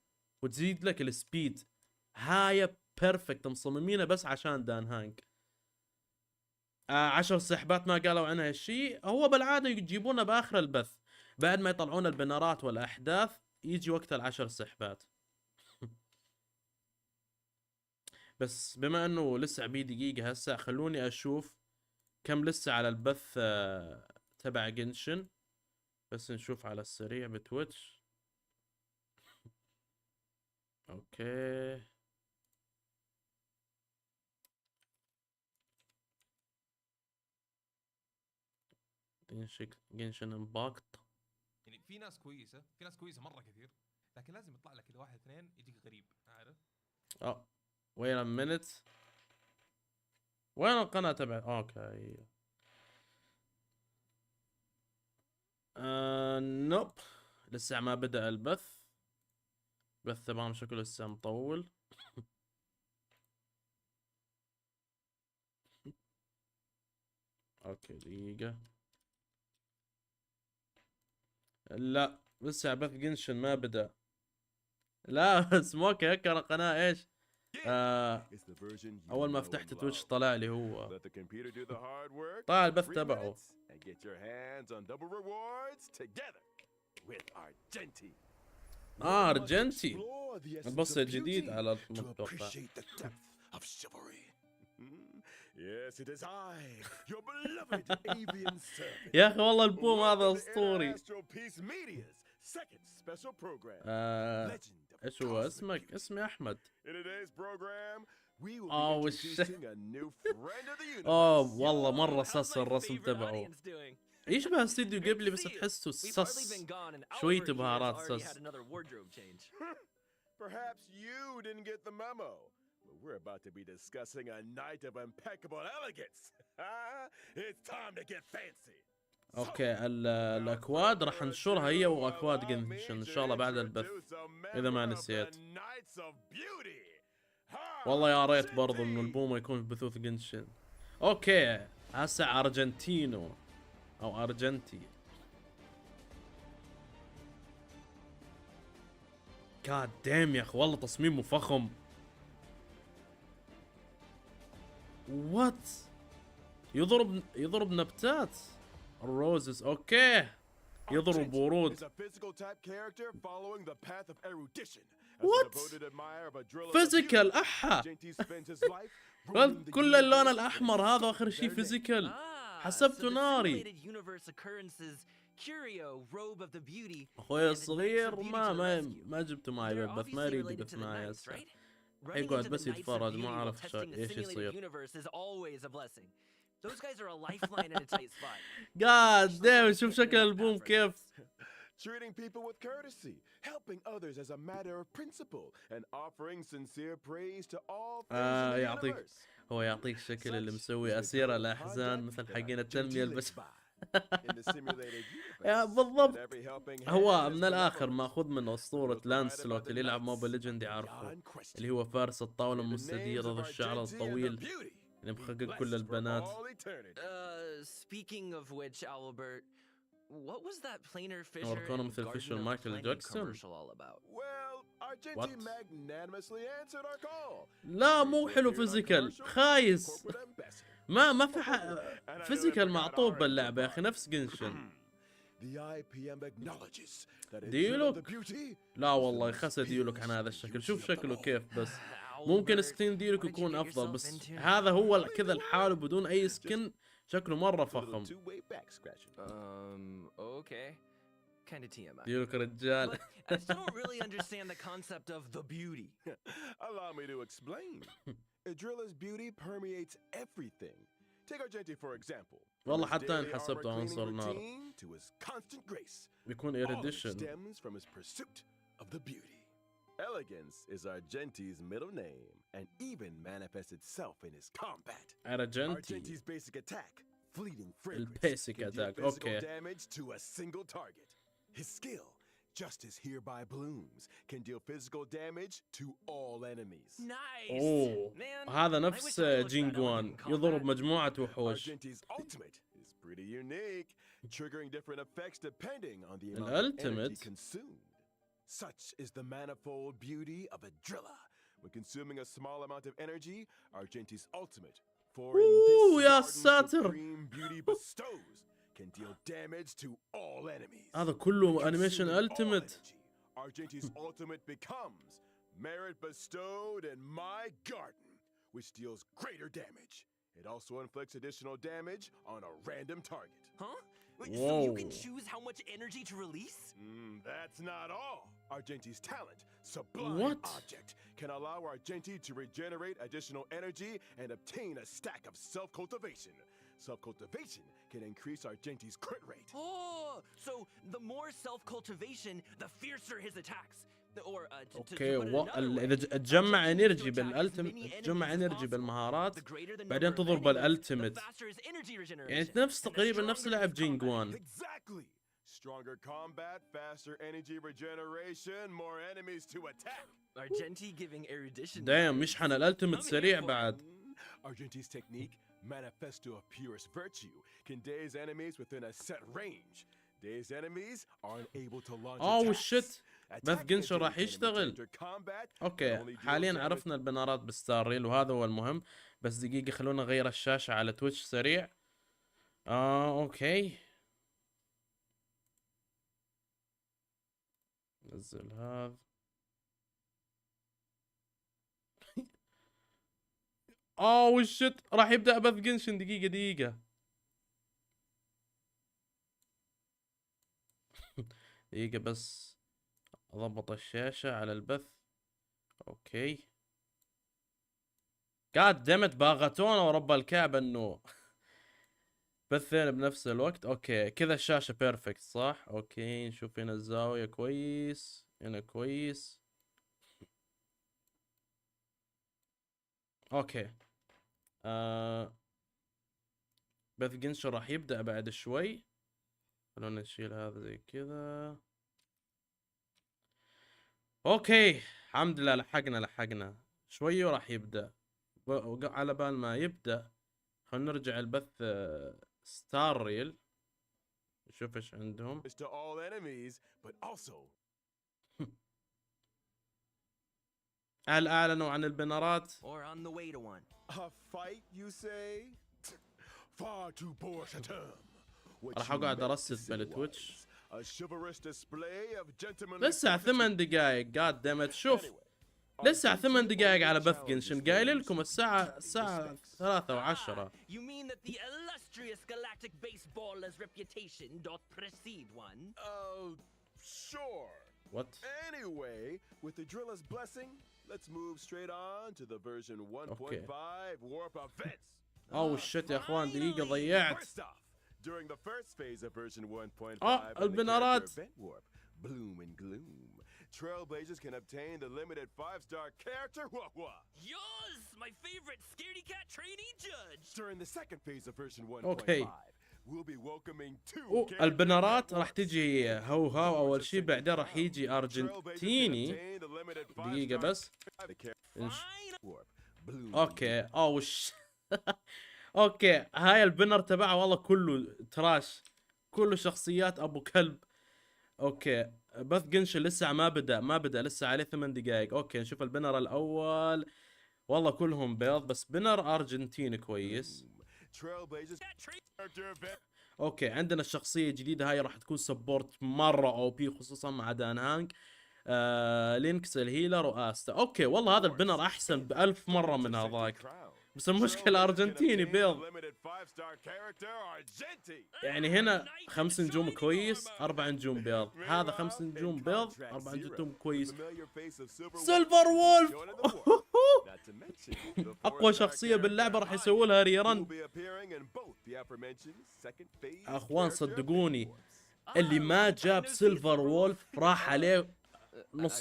وتزيد لك السبيد. هاي بيرفكت مصممينها بس عشان دان هانج. 10 سحبات ما قالوا عنها هالشيء، هو بالعاده يجيبونها باخر البث بعد ما يطلعون البنرات والاحداث، يجي وقت ال10 سحبات. بس بما انه لسه عبي دقيقه هسه، خلوني اشوف كم لسه على البث تبع قنشن، بس نشوف على السريع بتويتش. اوكي قنشن امباكت. يعني في ناس كويسه، في ناس كويسه مره كثير، لكن لازم يطلع لك كذا واحد اثنين يجيك غريب، عارف؟ وين منت، وين القناة تبع؟ اوكي نوب، لسه ما بدأ البث، بث تمام شكله لسه مطول. اوكي دقيقة، لا لسه بث قنشن ما بدأ. لا سموك هكر القناة ايش؟ اول ما فتحت تويتش طلع لي هو، طلع البث تبعه. ارجنتي البص الجديد على المتوقع. Yes, it is I, your beloved avian servant. يا اخي والله البوم هذا اسطوري. second special program. Legend of ايش هو Cosmic اسمك؟ Beauty. اسمي احمد. In today's program, we will Oh, be shit. introducing a new friend of the universe. والله مرة How's سس my الرسم favorite تبعه. audience doing? يشبه استديو قبلي بس Great to see you. تحسه We've hardly سس. been gone and شوية Oliver here has بهارات already سس. had another wardrobe change. Perhaps you didn't get the memo, but we're about to be discussing a night of impeccable elegance. It's time to get fancy. اوكي الاكواد راح ننشرها هي واكواد قنشن ان شاء الله بعد البث اذا ما نسيت. والله يا ريت برضو انه البومه يكون في بثوث قنشن. اوكي هسه ارجنتينو او ارجنتي. جاد دام يا اخي والله تصميمه فخم. وات يضرب نبتات الروزز. اوكي يضرب ورود. وات فيزيكال احا. كل اللون الاحمر هذا اخر شيء فيزيكال. حسبته ناري. اخوي الصغير ما جبته معي بالبث، ما يريد يبث معي هسه. يقعد بس يتفرج ما اعرف ايش يصير. Those guys are a lifeline in a tight spot. قاعد دايم شوف شكل البوم كيف. Treating people with courtesy, helping others as a matter of principle, and offering sincere praise to all things in the universe. هو يعطيك الشكل اللي مسوي أسير الأحزان مثل حقين التنمية البشرية. بالضبط. هو من الآخر ماخذ من أسطورة لانسلوت اللي يلعب موبايل ليجند يعرفه، اللي هو فارس الطاولة المستدير ذو الشعر الطويل اللي محقق كل البنات. Speaking of which, Albert, what was that planar fissure الاركونة in مثل Garden فيشر of مايكل Plenty جاكسون. commercial all about? Well, Argentine magnanimously answered our call. لا مو حلو فيزيكال، خايس. ما في فيزيكال معطوب باللعبة يا أخي نفس قنشن. ديولوك لا والله خسى ديولوك عن هذا الشكل. شوف شكله كيف بس. ممكن سكين ديولوك يكون أفضل بس هذا هو كذا الحال بدون أي سكن شكله مرة فخم. Okay. Kind of TMI. ديولوك رجال. I still don't really understand the concept of the beauty. Allow me to explain. Adrilla's beauty permeates everything. Take Argenti for example. والله حتى إن حسبته عنصر نار بيكون إيريديشن. stems from his pursuit of the beauty. Elegance is Argenti's middle name and even manifests itself in his combat. Argenti's basic attack, fleeting fragrance, basic can attack. deal physical Okay. damage to a single target. His skill, just as hereby blooms, can deal physical damage to all enemies. Nice. أوه Man, هذا I نفس wish I looked that جينغوان elegant in يضرب combat. مجموعة وحوش. Argenti's ultimate is pretty unique, triggering different effects depending on the amount of الالتيميت. energy consumed. Such is the manifold beauty of Adrilla. When consuming a small amount of energy, Argenti's ultimate, for in Ooh, this يا garden ساتر. supreme beauty bestows, can deal damage to all enemies. هذا كله Consuming أنيميشن all ألتيميت. energy, Argenti's ultimate becomes merit bestowed in my garden, which deals greater damage. It also inflicts additional damage on a random target. Huh? Wait, so you can Whoa. choose how much energy to release? That's not all. Argenti's talent, Sublime What? Object, can allow Argenti to regenerate additional energy and obtain a stack of self-cultivation. Self-cultivation can increase Argenti's crit rate. Oh, so the more self-cultivation, the fiercer his attacks. Or اوكي to put it another way, اذا تجمع Argenti انرجي needs to attack as many بالالتيميت، تجمع enemies as انرجي possible. بالمهارات The greater the بعدين number of تضرب enemies, بالالتيميت. the faster his energy regeneration. يعني نفس And the تقريبا نفس stronger لعب his combat. جينغوان. Exactly. Stronger combat, faster energy regeneration, more enemies to attack. Argenti giving erudition. دايم يشحن الالتيميت I'm سريع here for it. بعد. Argenti's technique, Manifesto of Purest Virtue, can daze enemies within a set range. Dazed enemies are unable to launch اوه attacks. شت بث Attacking قنشن a راح dazed enemy to يشتغل. enter combat can اوكي only deal حاليا damage. عرفنا البنرات بالستار ريل وهذا هو المهم. بس دقيقة خلونا نغير الشاشة على تويتش سريع. اوكي نزل هذا. اوه شت راح يبدأ بث قنشن. دقيقة دقيقة بس اضبط الشاشة على البث. اوكي قاعد دمت باغتونا ورب الكعبة انه بثين بنفس الوقت. اوكي كذا الشاشة بيرفكت صح. اوكي نشوف هنا الزاوية كويس، هنا كويس. اوكي بث قنشن راح يبدأ بعد شوي. خلونا نشيل هذا زي كذا. اوكي الحمد لله لحقنا شوي وراح يبدأ. على بال ما يبدأ خلينا نرجع البث ستار ريل نشوف ايش عندهم. To all enemies, but also هل اعلنوا عن البنرات؟ Or on the way to one. a fight, you say? Far too poor a term. What راح you اقعد meant to ارصد say بالتويتش. was a chivalrous display of gentlemanly لسه 8 دقائق قاعد دمت. شوف لسه 8 دقائق على بث قنشن. قايل لكم الساعة 3:10. You mean that the illustrious galactic baseballers reputation doth precede one? Oh, sure. What? Anyway, with the driller's blessing, let's move straight on to the version 1.5 warp events. اوه شت يا اخوان دقيقة ضيعت. First off, during the first phase of version 1.5 Ah, and the البنرات. character event warp, bloom and gloom, trailblazers can obtain the limited 5-star character Yours, my favorite scaredy cat trainee judge. During the second phase of version 1.5, Okay. we'll be welcoming 2 أوه، character البنرات event راح warps. تجي هو اول شيء، بعدين راح يجي Trailblazers can ارجنتيني. obtain the limited دقيقة 5-star بس. Fine. warp, bloom. اوكي اوش اوكي هاي البنر تبعه والله كله تراش، كله شخصيات ابو كلب. اوكي بث قنشن لسه ما بدأ لسه عليه 8 دقائق. اوكي نشوف البنر الاول. والله كلهم بيض بس بنر ارجنتيني كويس. Trailblazers character event. اوكي عندنا الشخصية الجديدة هاي راح تكون سبورت مرة او بي خصوصا مع دان هانج، لينكس الهيلر واستا. اوكي والله هذا البنر احسن ب1000 مرة من هذاك، بس المشكلة ارجنتيني بيض. يعني هنا 5 نجوم كويس، 4 نجوم بيض. هذا 5 نجوم بيض، 4 نجوم كويس. سيلفر وولف اقوى شخصية باللعبة راح يسووا لها ريرن. اخوان صدقوني اللي ما جاب سيلفر وولف راح عليه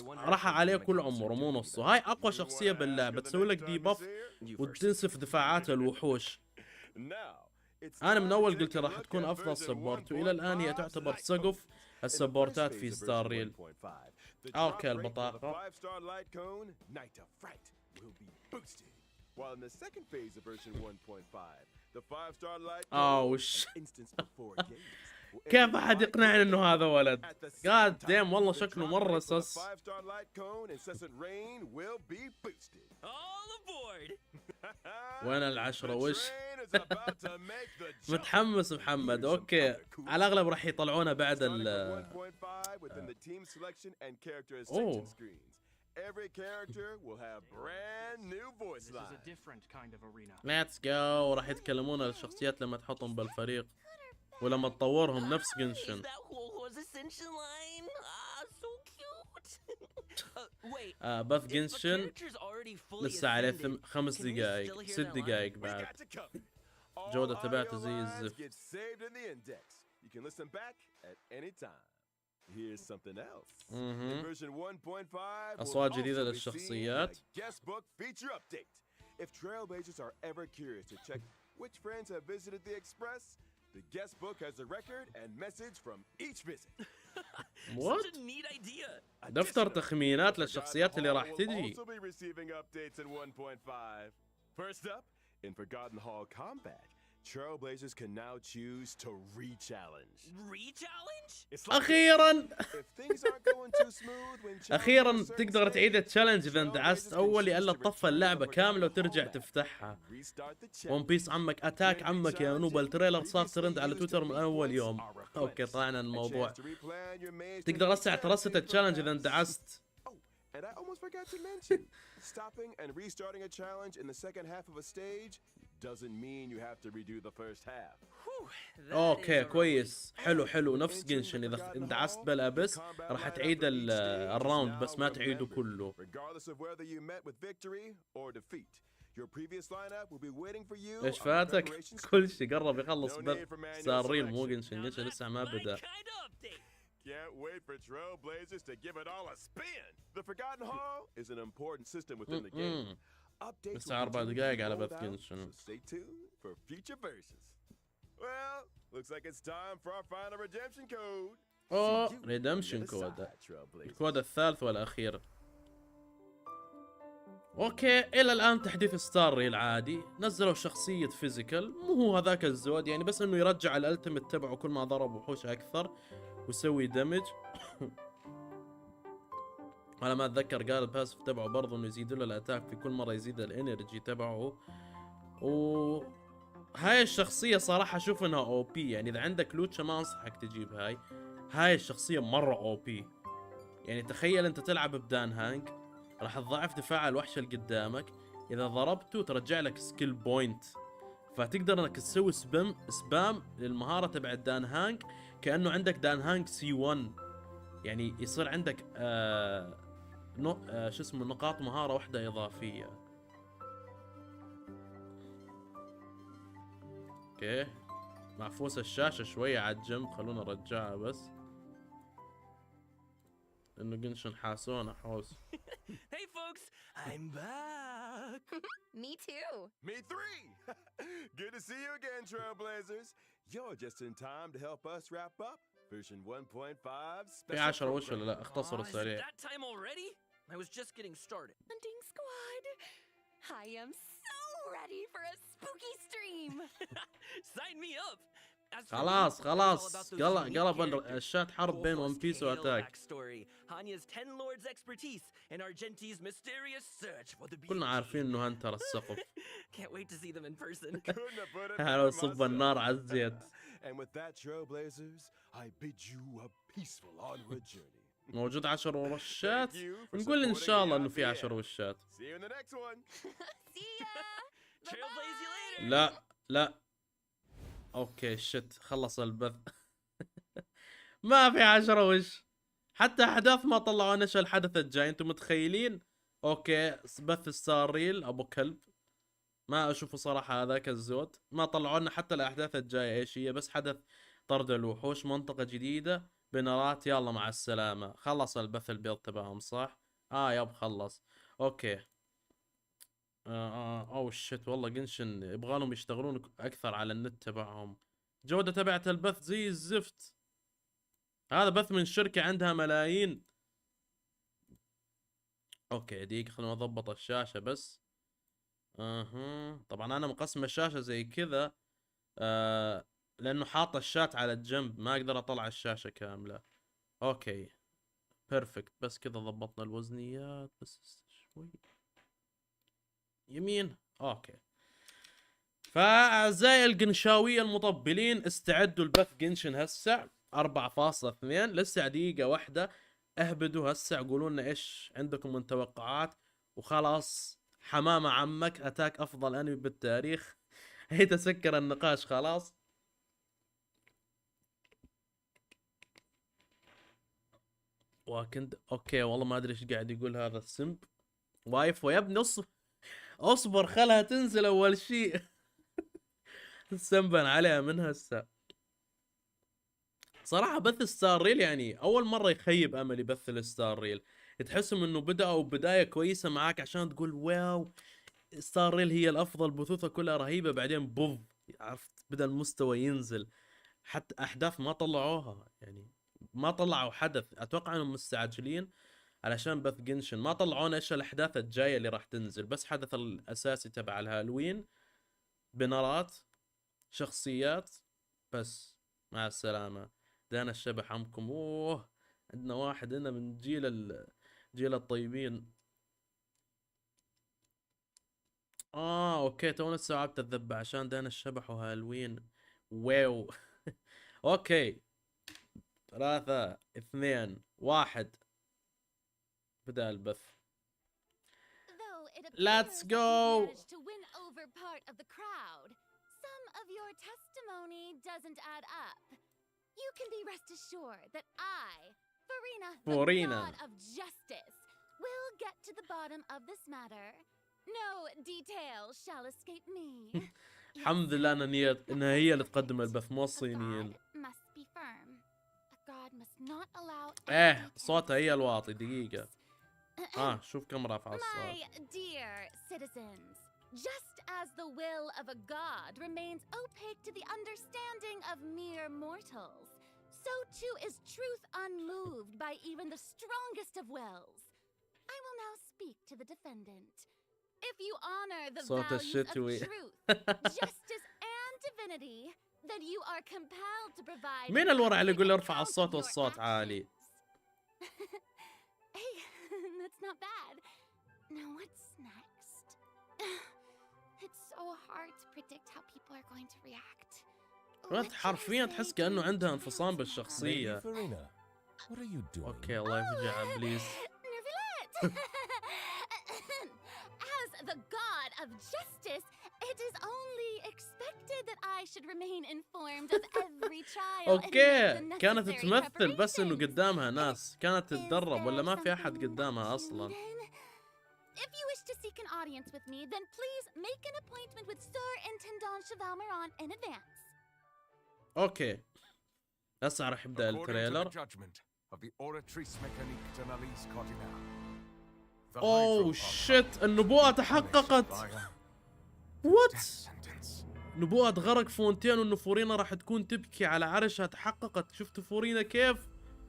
راح عليه كل عمره مو نصه. هاي اقوى شخصية باللعبة، تسوي لك دي بف وتنسف دفاعات الوحوش. انا من اول قلت راح تكون افضل سبورت، والى الان هي تعتبر سقف السبورتات في ستار ريل. اوكي البطاقة. اوش كيف احد يقنعني انه هذا ولد؟ قاعد ديم والله شكله مرة سس. All aboard. وين العشرة وش؟ متحمس محمد. اوكي على الاغلب راح يطلعونه بعد ال اوه Every character will have brand new voice This is a lines. different kind of arena. ليتس جو. راح يتكلمون الشخصيات لما تحطهم بالفريق ولما تطورهم نفس Is قنشن. that Warhorse Ascension line? Ah, so cute. Wait. بث If a قنشن character's already fully لسه عليه ascended, 5 can we دقائق still hear 6 that line? دقائق We بعد. got you covered. All جودة audio تبعته زي lines الزفت. get saved in the index. You can listen back at any time. Here's something else. In version 1.5, we'll أصوات جديدة also be للشخصيات. seeing a guest book feature update. If trailblazers are ever curious to check which friends have visited the Express, the guest book has a record and message from each visit. What؟ Such a neat idea. دفتر تخمينات للشخصيات اللي راح Will تجي. also be receiving updates in 1.5. First up, in Forgotten Hall Combat, trailblazers can now choose to re-challenge. Re-challenge? It's like اخيرا if things aren't going too smooth when اخيرا challenging a certain تقدر تعيد stage, التشالنج اذا اندعست trailblazers can اول، choose الا to تطفى return اللعبة to كاملة Forgotten وترجع Hall تفتحها. and restart the ون challenge. بيس عمك اتاك عمك يا نوب. التريلر صار ترند على تويتر من اول يوم. اوكي طلعنا الموضوع. تقدر هسه ترست التشالنج اذا اندعست. And I almost forgot to mention, stopping and restarting a challenge in the second half of a stage doesn't mean you have to redo the first half. اوكي كويس، حلو نفس قنشن، اذا اندعست بلابس راح تعيد الراوند بس ما تعيده كله. Regardless of whether you met with victory or defeat, your previous lineup will be waiting for you. ايش on the فاتك؟ preparation كل screen. شيء قرب يخلص No بس need for manual صار ريل مو selection. قنشن لسه ما بدا. Can't wait for Trailblazers to give it all a spin. The Forgotten Hall is an important system within the game. Updates بس will 4 continue to دقائق be على rolled بث out, قنشن. so stay tuned for future versions. Well, looks like it's time for our final redemption code. اوه See you on the ريدمشن other كود، side, Trailblazers. الكود الثالث والاخير. اوكي الى الان تحديث ستار ريل عادي، نزلوا شخصية فيزيكال، مو هو هذاك الزود يعني، بس انه يرجع الالتيميت تبعه كل ما ضرب وحوش اكثر ويسوي دمج. على ما اتذكر قال الباسف تبعه برضه انه يزيد له الاتاك في كل مرة، يزيد الانرجي تبعه. و هاي الشخصية صراحة اشوف انها او بي، يعني اذا عندك لوتشا ما انصحك تجيب هاي الشخصية مرة او بي. يعني تخيل انت تلعب بدان هانج، راح تضاعف دفاع الوحش اللي قدامك، اذا ضربته ترجع لك سكيل بوينت، فتقدر انك تسوي سبام للمهارة تبع دان هانج كأنه عندك دان هانج سي 1، يعني يصير عندك شو اسمه نقاط مهارة واحدة اضافية. اوكي معفوس الشاشة شوية على الجنب، خلونا نرجعها بس انه قنشن حاسونا حوس. Hey folks, I'm back. Me too. Me three. Good to see you again, Trailblazers. You're just in time to help us wrap up version 1.5 في special 10 وش ولا program. لا؟ اختصروا Aw, is it سريع. that time already? I was just getting started. Hunting squad, I am so ready for a spooky stream. Sign me up. As for خلاص me, it's all about خلاص those قلب unique قلب characters. الشات حرب بين ون بيس Bobo's واتاك. Halo backstory, Hanya's 10 Lords expertise, and Argenti's mysterious search for the beauty. كلنا عارفين انه هنتر السقف. Can't wait to see them in person. Couldn't have put it هلا better صب النار myself. على الزيت. And with that, Trailblazers, I bid you a peaceful onward journey. موجود 10 ورشات، Thank you for نقول ان supporting شاء الله the انه في idea. 10 وشات. See you in the next one. See ya. Trailblaze you later. لا اوكي شت خلص البث. ما في 10 وش، حتى احداث ما طلعوا ايش الحدث الجاي، انتم متخيلين؟ اوكي بث ستار ريل ابو كلب، ما اشوفه صراحه هذاك الزود، ما طلعوا لنا حتى الاحداث الجايه ايش هي، بس حدث طرد الوحوش، منطقه جديده، بنرات، يلا مع السلامه. خلص البث البيض تبعهم صح؟ يب خلص. اوكي اوه شت والله قنشن يبغالهم يشتغلون اكثر على النت تبعهم، جودة تبعت البث زي الزفت، هذا بث من شركة عندها ملايين. اوكي دقيقة خلونا نضبط الشاشة بس. طبعا انا مقسم الشاشة زي كذا لانه حاط الشات على الجنب، ما اقدر اطلع الشاشة كاملة. اوكي بيرفكت، بس كذا ضبطنا الوزنيات بس شوي يمين. اوكي فاعزائي القنشاوية المطبلين استعدوا البث قنشن هسه 4.2 لسه دقيقة واحدة، اهبدوا هسه قولوا لنا ايش عندكم من توقعات، وخلاص حمامة عمك اتاك افضل انمي بالتاريخ. هي تسكر النقاش خلاص. وكنت اوكي والله ما ادري ايش قاعد يقول هذا السمب وايف، ويا ابني اصبر خلها تنزل اول شيء. سنبن عليها من هسه. صراحة بث ستار ريل يعني اول مرة يخيب املي بث الستار ريل، تحسهم انه بدأوا بداية كويسة معاك عشان تقول واو ستار ريل هي الافضل، بثوثها كلها رهيبة، بعدين بوف عرفت بدأ المستوى ينزل، حتى احداث ما طلعوها، يعني ما طلعوا حدث، اتوقع انهم مستعجلين علشان بث قنشن ما طلعونا ايش الاحداث الجاية اللي راح تنزل، بس حدث الاساسي تبع الهالوين، بنرات، شخصيات، بس مع السلامة. دانا الشبح عمكم. اوه عندنا واحد هنا من جيل الطيبين. اوكي تونا استوعبت الذبة عشان دانا الشبح وهالوين. واو. اوكي 3 2 1 بدأ البث. Though it Let's appears that go. you've managed to win over favor part of the crowd. Some of your testimony doesn't add up. You can be rest assured that I, Fورينا, the god of justice, will get to the bottom of this matter. No detail shall escape me. الحمد لله انها هي اللي تقدم البث مو الصينيين. Must be firm. A god must not allow صوتها هي الواطي دقيقة. شوف كم رافعة الصوت. My dear citizens, just as the will of a god remains opaque to the understanding of mere mortals, so too is truth unmoved by even the strongest of wills. I will now speak to the defendant. If you honor the values of truth, justice, and divinity, then you are compelled to provide. مين الورع اللي يقول ارفع الصوت والصوت عالي؟ Hey, that's not bad. Now what's next? It's so hard to predict how people are going to react. حرفيا تحس كأنه عندها انفصام بالشخصية. اوكي الله يفجعها بليز. As the god of justice, it is only expected that I should remain informed of every trial. اوكي كانت تمثل بس انه قدامها ناس، كانت تتدرب ولا ما في احد قدامها اصلا. If you wish to seek an audience with me, then please make an appointment with Sir Intendant Chevalmeron in advance. اوكي هسه راح يبدأ التريلر. اوه شت، النبوءة تحققت. وات؟ نبوءة غرق فونتين وانه فورينا راح تكون تبكي على عرشها تحققت. شفتوا فورينا كيف؟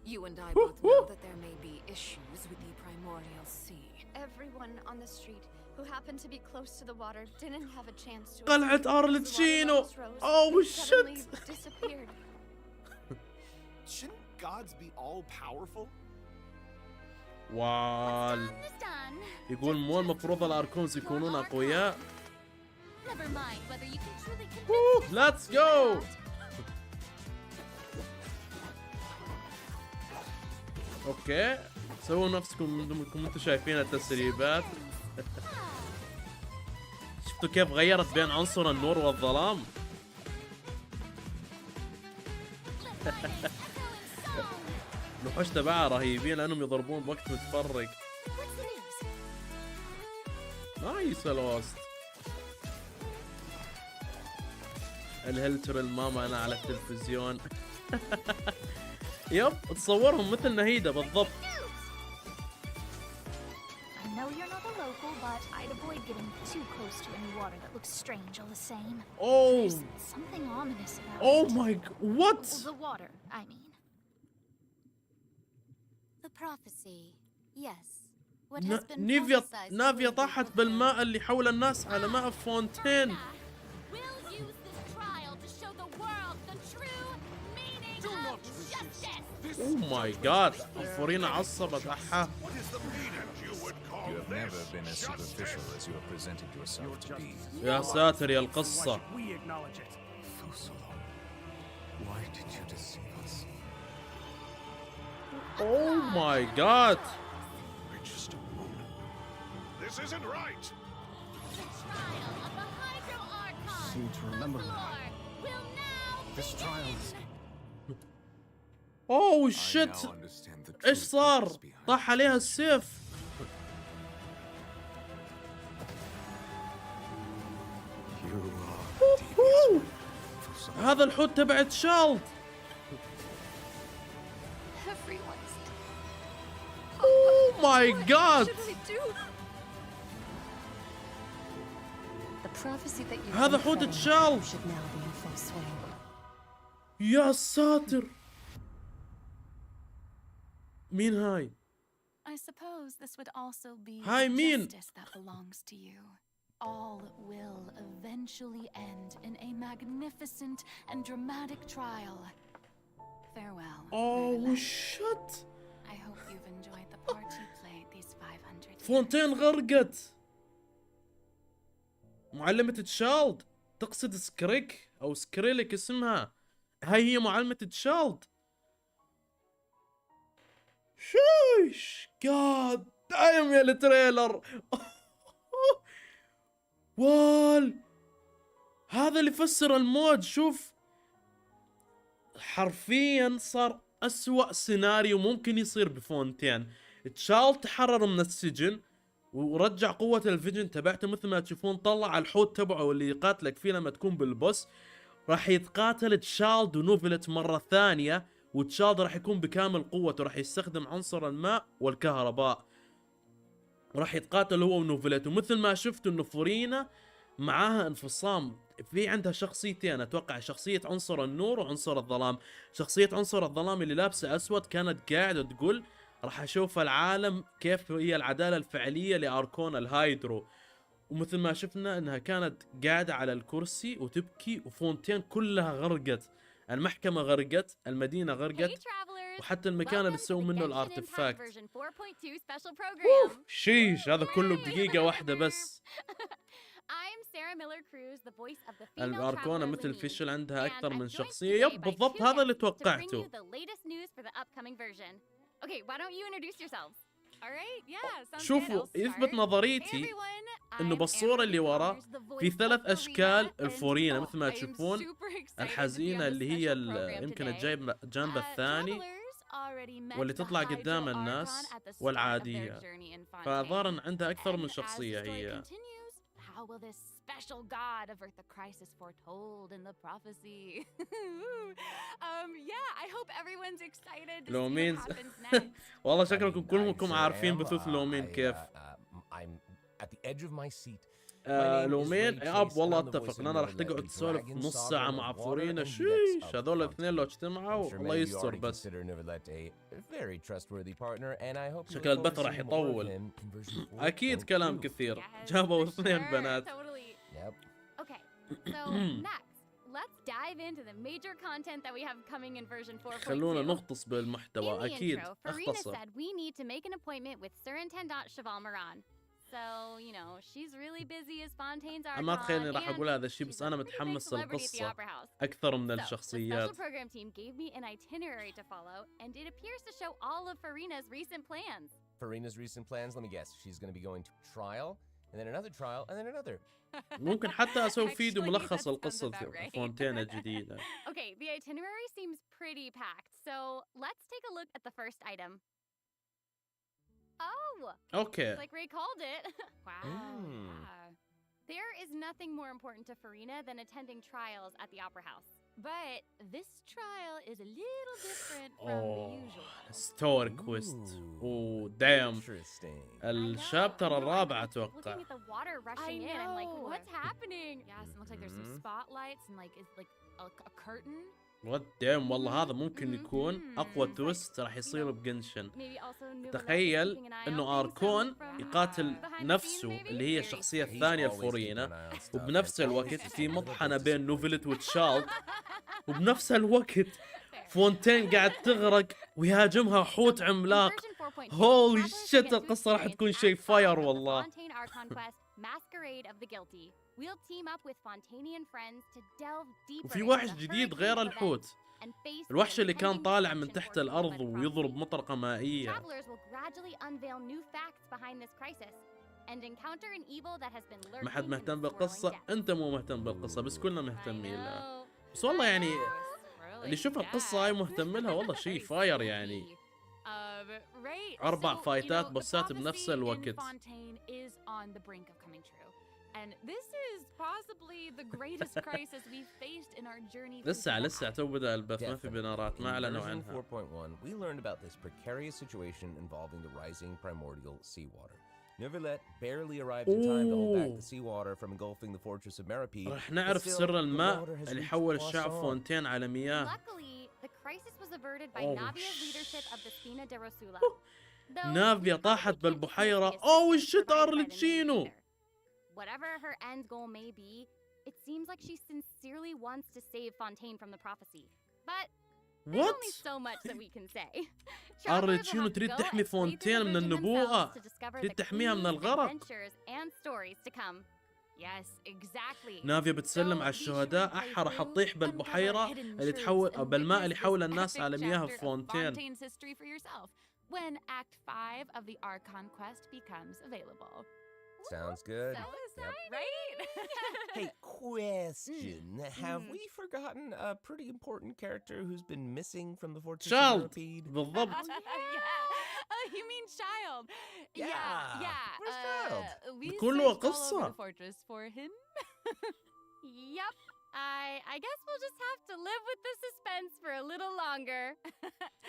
You and I both know that there may be issues with the primordial sea. Everyone on the street who happened to be close to the water didn't have a chance to. قلعة ارلشتينو. اوه شت. Shouldn't gods be all powerful? وال يقول مو المفروض الاركونز يكونون اقوياء. ليتس جو. اوكي سووا نفسكم انكم انتم شايفين التسريبات. شفتوا كيف غيرت بين عنصر النور والظلام؟ الوحوش تبعها رهيبين لانهم يضربون بوقت متفرق. نايس الوسط. الهلتر الماما انا على التلفزيون. يب تصورهم مثل نهيدة بالضبط. Oh my god. What? The water, I mean. The prophecy. Yes. What has been نافيا طاحت بالماء اللي حول الناس على ماء فونتين. Oh my god. فورينا عصبت احا. You have never been as superficial as you have presented yourself to be. يا ساتر يا القصة. Why did you deceive us? Oh my god. We're just a moment. This isn't right. The trial of the Hydro-Archon. Seem to remember will now this trial. اوه شت. ايش صار؟ طاح عليها السيف. هذا الحوت تبع تشارلوت. اوه ماي جاد. هذا حوت تشارلوت. يا ساتر. مين هاي؟ I suppose this would also be هاي مين؟ justice that belongs to you. All will eventually end in a magnificent and dramatic trial. Farewell. Oh shit. I hope you've enjoyed the part you played these 500 years. فونتين غرقت. معلمة تشارلوت تقصد سكريك او سكريلك اسمها. هاي هي معلمة تشارلوت. شوش جاد دايم يا التريلر. هذا اللي فسر المود. شوف حرفيا صار أسوأ سيناريو ممكن يصير بفونتين. تشارلز تحرر من السجن ورجع قوة الفيجن تبعته، مثل ما تشوفون طلع الحوت تبعه اللي يقاتلك فيه لما تكون بالبوس. راح يتقاتل تشارلز ونوفليت مرة ثانية، وتشارلز راح يكون بكامل قوته، راح يستخدم عنصر الماء والكهرباء، راح يتقاتل هو ونوفليت. ومثل ما شفتوا انه فورينا معاها انفصام، في عندها شخصيتين، اتوقع شخصية عنصر النور وعنصر الظلام. شخصية عنصر الظلام اللي لابسة اسود كانت قاعدة تقول راح اشوف العالم كيف هي العدالة الفعلية لاركونة الهايدرو. ومثل ما شفنا انها كانت قاعدة على الكرسي وتبكي، وفونتين كلها غرقت، المحكمة غرقت، المدينة غرقت، وحتى المكان اللي سووا منه الارتفاكت. شيش هذا كله بدقيقة واحدة بس. الاركونة مثل فيشل عندها اكثر من شخصية. يب بالضبط هذا اللي توقعته. شوفوا يثبت نظريتي انه بالصورة اللي ورا في 3 اشكال الفورينا، مثل ما تشوفون الحزينة اللي هي يمكن الجانب الثاني، واللي تطلع قدام الناس، والعادية. فظهر عندها اكثر من شخصية هي. How will this special god avert the crisis foretold in the prophecy? Yeah, I hope everyone's excited to see لومين what happens next. والله شكلكم كلكم عارفين بثوث لومين كيف. I'm at the edge of my seat. لومين اب والله اتفق، لأن راح تقعد تسولف نص ساعة مع فورينا. شيش هذول الاثنين لو اجتمعوا الله يستر. بس شكل البث راح يطول. اكيد كلام كثير، جابوا 2 بنات. Okay, so next, let's dive into the major content that we have coming in version 4.2. خلونا نغطس بالمحتوى. اكيد اختصر. Furina said we need to make an appointment with Surintendant Cheval Moran. So, you know, she's really busy as Fontaine's Archon. ما تخيلني راح اقول هذا الشيء، بس انا متحمس للقصة اكثر من الشخصيات. The special program team gave me an itinerary to follow, and it appears to show all of Furina's recent plans. Furina's recent plans? Let me guess. She's going to be going to trial, and then another trial, and then another. ممكن حتى اسوي فيديو ملخص القصة فونتين الجديدة. Okay, the itinerary seems pretty packed. So, let's take a look at the first item. Oh! Okay. Like Ray called it. Wow. There is nothing more important to Furina than attending trials at the Opera House. But this trial is a little different from the usual. ستار كويست. Oh damn. الشابتر الرابع اتوقع. Looking at the water rushing in, I'm like, what's happening? Yes, it looks like there's some spotlights and like it's like a curtain. وات دام والله هذا ممكن يكون اقوى تويست راح يصير بقنشن. تخيل انه اركون يقاتل نفسه اللي هي الشخصية الثانية الفورينا، وبنفس الوقت في مطحنة بين نوفليت وتشارلز، وبنفس الوقت فونتين قاعد تغرق ويهاجمها حوت عملاق. هولي شت القصة راح تكون شيء فاير والله. وفي وحش جديد غير الحوت، الوحش اللي كان طالع من تحت الأرض ويضرب مطرقة مائية. ما حد مهتم بالقصة، أنت مو مهتم بالقصة، بس كلنا مهتمين لها. بس والله يعني اللي يشوف القصة هاي مهتم لها والله شيء فاير يعني. 4 فايتات بوسات بنفس الوقت. لسه تو بدأ البث، ما في بنرات، ما أعلنوا عنها. 4.1 we learned about this precarious situation involving the rising primordial seawater. Neuvillette barely arrived in time to hold back the seawater from engulfing the fortress of Merope. راح نعرف سر الماء اللي حول الشعب فونتين على مياه. نافيا طاحت بالبحيرة. اوه شت ارلشتينو. Whatever her end goal may be, it seems like she sincerely wants to save Fontaine from the prophecy. But there's only so much that we can say. ارلشتينو تريد تحمي فونتين من النبوءة، تريد تحميها من الغرق. نافيا بتسلم على الشهداء. راح تطيح بالبحيرة اللي تحول أو بالماء اللي حول الناس على مياه فونتين. When Act 5 of the Archon quest becomes available. Sounds good. So Yep. exciting, right? Hey, question. Have we forgotten a pretty important character who's been missing from the Fortress of شارلوت Euripede? بالضبط. yeah. You mean child? Yeah. Yeah. Where's Child? We بكل searched all قصة. over the fortress for him. Yep. I guess we'll just have to live with the suspense for a little longer.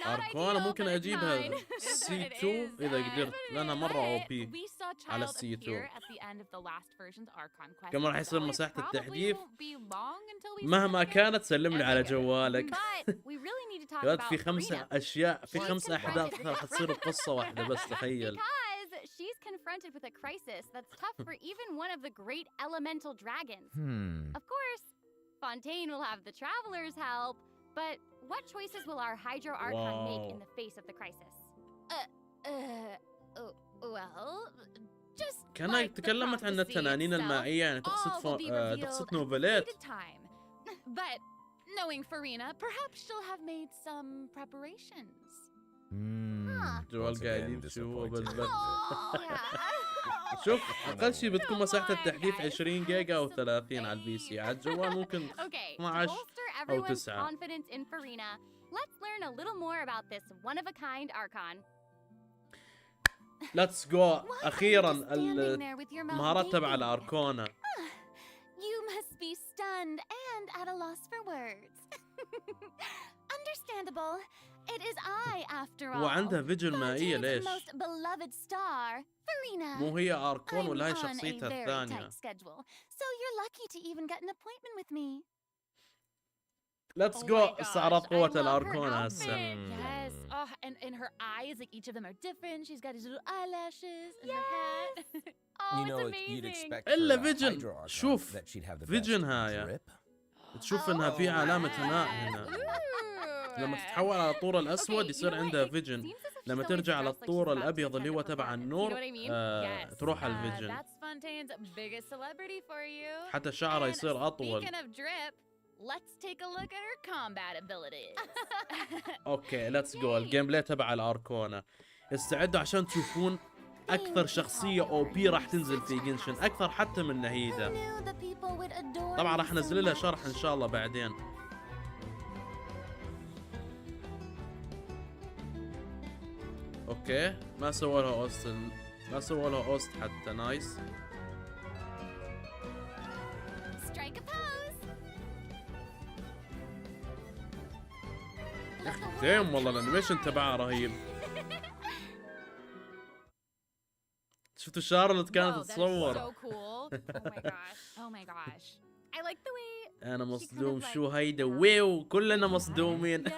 Not اركونة ideal, ممكن but it's اجيبها mine. C2 اذا قدرت لانها مرة OP. We saw على Child C2. appear at the end of the last version's Archon quest. كمان راح يصير so it مساحة probably التحذيف won't be long until we مهما see him كانت سلم لي على again. جوالك. But we really need to talk يا ولد about في 5 Fورينا. اشياء في She's 5 احداث confronted- راح تصير بقصة واحدة بس تخيل. Because she's confronted with a crisis that's tough for even one of the great elemental dragons. Of course, Fontaine will have the Traveler's help, but what choices will our Hydro Archon make in Wow. the face of the crisis? Well, just كانها like the تكلمت عن prophecy التنانين itself, المائية يعني all will be revealed تقصد at نوفليت. stated time. But knowing Furina, perhaps she'll have made some preparations. جوال Once قاعد again, يمشي هو disappointed. بالبد. Yeah. شوف اقل شيء بتكون مساحة Come on, التحديث guys. 20 جيجا او 30 على البي سي. على الجوال ممكن Okay, to 12 bolster أو everyone's 9. confidence in Furina, let's learn a little more about this one-of-a-kind Archon. ليتس جو. Why are you اخيرا just standing there with your mouth المهارات تبع gaping? الاركونة. You must be stunned and at a loss for words. Understandable. It is I, after all. وعندها فيجن مائية Fontaine's ليش؟ most beloved star, Furina. مو هي اركون I'm ولا هي on a شخصيتها very الثانية؟ tight schedule, so you're lucky to even get an appointment with me. ليتس Oh جو. my استعراض gosh, I قوة love her الاركونة outfit. هسه. Yes. Oh, and her eyes, like each of them are different. She's got these little eyelashes and her hat. Oh, You know, it's you'd amazing. expect إلا for a فيجن. Hydro Archon شوف that she'd have the فيجن best هاي. drip. تشوف انها في علامة هناء هنا. لما تتحول على الطور الاسود يصير عندها فيجن. لما ترجع على الطور الابيض اللي هو تبع النور تروح على الفيجن. That's Fontaine's biggest celebrity for you. حتى شعرها يصير اطول. Speaking of drip, let's take a look at her combat abilities. اوكي ليتس جو. الجيم بلاي تبع الاركونة. استعدوا عشان تشوفون اكثر شخصية او بي راح تنزل في قنشن، اكثر حتى من نهيدة. Knew the people would adore طبعا me راح so انزل لها much. شرح ان شاء الله بعدين. اوكي ما سووا لها اوست، ما سووا لها اوست حتى. نايس. Strike a pose. يا اخي دايم والله الانيميشن تبعها رهيب. شفتوا شارلوت كانت Whoa, that is تصور. so cool. Oh my gosh. Oh my gosh. I like the way انا she kind مصدوم. of شو like- هيدا؟ ويو كلنا مصدومين. Yes.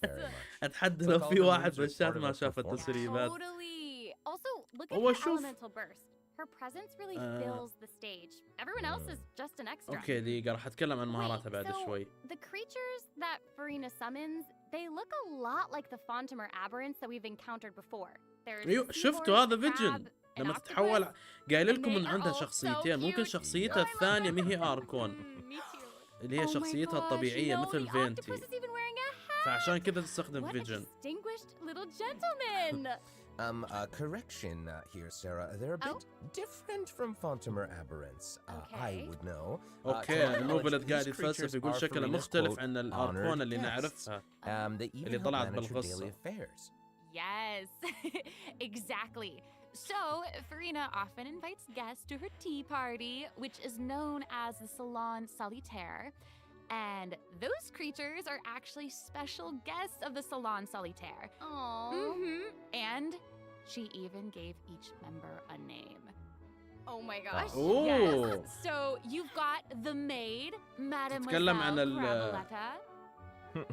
Very much. اتحدى So لو call في the واحد moves are بالشات part of ما a شاف performance. التسريبات. Totally. Also, look at هو her شوف. elemental burst. Her presence really fills the stage. Everyone else is just an extra. اوكي دقيقة راح اتكلم عن مهاراتها Wait, بعد so شوي. The creatures that Furina summons, they look a lot like the Fontamer aberrants that we've encountered before. There's ايوه a شفتوا seahorse, هذا a فيجن. crab, an لما octopus. تتحول قايل and لكم they ان are عندها all so شخصيتين. ممكن cute. شخصيتها Oh, I love الثانية them. ما هي اركون Me too. اللي هي Oh my شخصيتها gosh, الطبيعية no, مثل the فينتي. octopus is even wearing a hat. فعشان كذا تستخدم What a فيجن. distinguished little gentleman. Correction here, Sarah. They're a bit different from Fontamer aberrants. I Okay. would know. اوكي نوفليت these قاعد يتفلسف creatures يقول are شكله Furina's, مختلف quote, عن الاركون اللي honored نعرفها. They even اللي help طلعت manage your بالقصة. daily affairs. Yes, exactly. So, Furina often invites guests to her tea party, which is known as the Salon Solitaire. And those creatures are actually special guests of the Salon Solitaire. Aww. And she even gave each member a name. Oh my gosh. Ooh. Yes. So you've got the maid, تتكلم عن Mademoiselle Craboletta.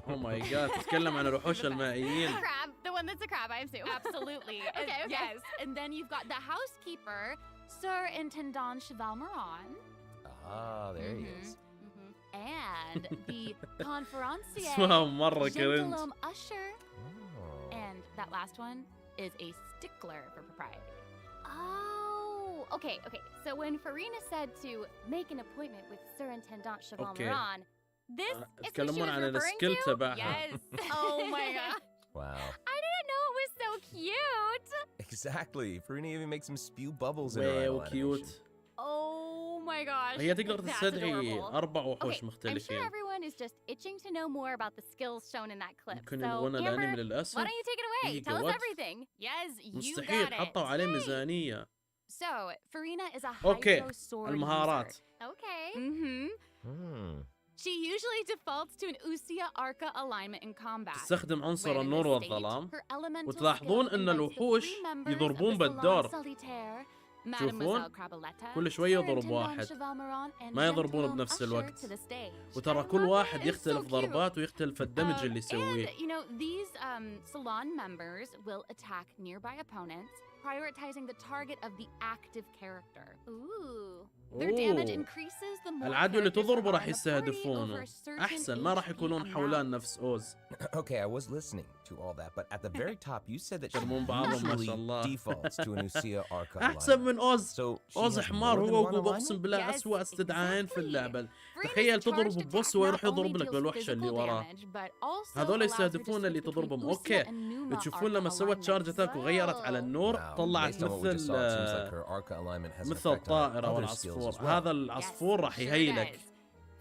او ماي جاد. تتكلم عن الوحوش المائيين. Crab, the one that's a crab, I assume. Absolutely. Okay, okay. Yes. And then you've got the housekeeper, Sir Intendant Cheval Moran. Ah, there he is. And the conferencier, اسمها مرة كرنج. Gentilhomme Usher. Oh. And that last one is a stickler for propriety. Oh, okay. So when Furina said to make an appointment with Sir Intendant Cheval Okay. Moran, this is who she يتكلمون was عن referring السكيل to? تبعها. Yes. Oh my god. Wow. I didn't know it was so cute. Exactly. Farina even makes him spew bubbles in her واو idle animation. كيوت. Oh my gosh. هي تقدر that's تستدعي adorable. 4 وحوش Okay, I'm sure مختلفين. everyone is just itching to know more about the skills shown in that clip. يمكن So, يبغون الانمي Amber, why للاسف. don't you take it away? دقيقة، Tell us what؟ everything. Yes, you مستحيل got it. حطوا عليه ميزانية. So, Farina is a اوكي hydro sword المهارات. user. Okay. Hmm. She usually defaults to an Usia Arca alignment in combat. تستخدم عنصر When in النور this state, والظلام. her elemental وتلاحظون skill ان invites the الوحوش three members يضربون of the بالدور. Salon Solitaire, تشوفون؟ Mademoiselle Crabaletta, كل شوية يضرب Sarah واحد. Chevalmeron, and ما يضربون Gentilhomme بنفس Usher الوقت. to the stage. وترى I كل love واحد it. It's يختلف so cute. ضربات ويختلف الدمج اللي يسويه. And, you know, these salon members will attack nearby opponents, prioritizing the target of the active character. Ooh. Their damage أوه. increases the more العدو اللي characters تضربه are راح in the party يستهدفونه. over a certain أحسن ما راح HP يكونون amount. حولان نفس أوز. Okay, I was listening to all that, but at the very top you said that she يحترمون بعضهم ما usually شاء الله. defaults to an Usia Arca أحسن alignment. من أوز. So she أوز has حمار more than هو one وقوب alignment? أقسم بالله Yes, أسوأ استدعاءين في exactly. اللعبة. Farina's تخيل charged تضرب attack ببوس not ويروح only يضرب لك deals بالوحش اللي physical وراه. damage, but also هذول allows her to يستهدفون اللي switch between تضربهم. Usia اوكي and Numa تشوفون Arca لما سوت alignments. شارج اتاك وغيرت على النور Wow, طلعت based on what we just saw, it seems like مثل her Arca alignment has an مثل effect on الطائرة other skills والعصفور. as well. هذا العصفور راح يهيلك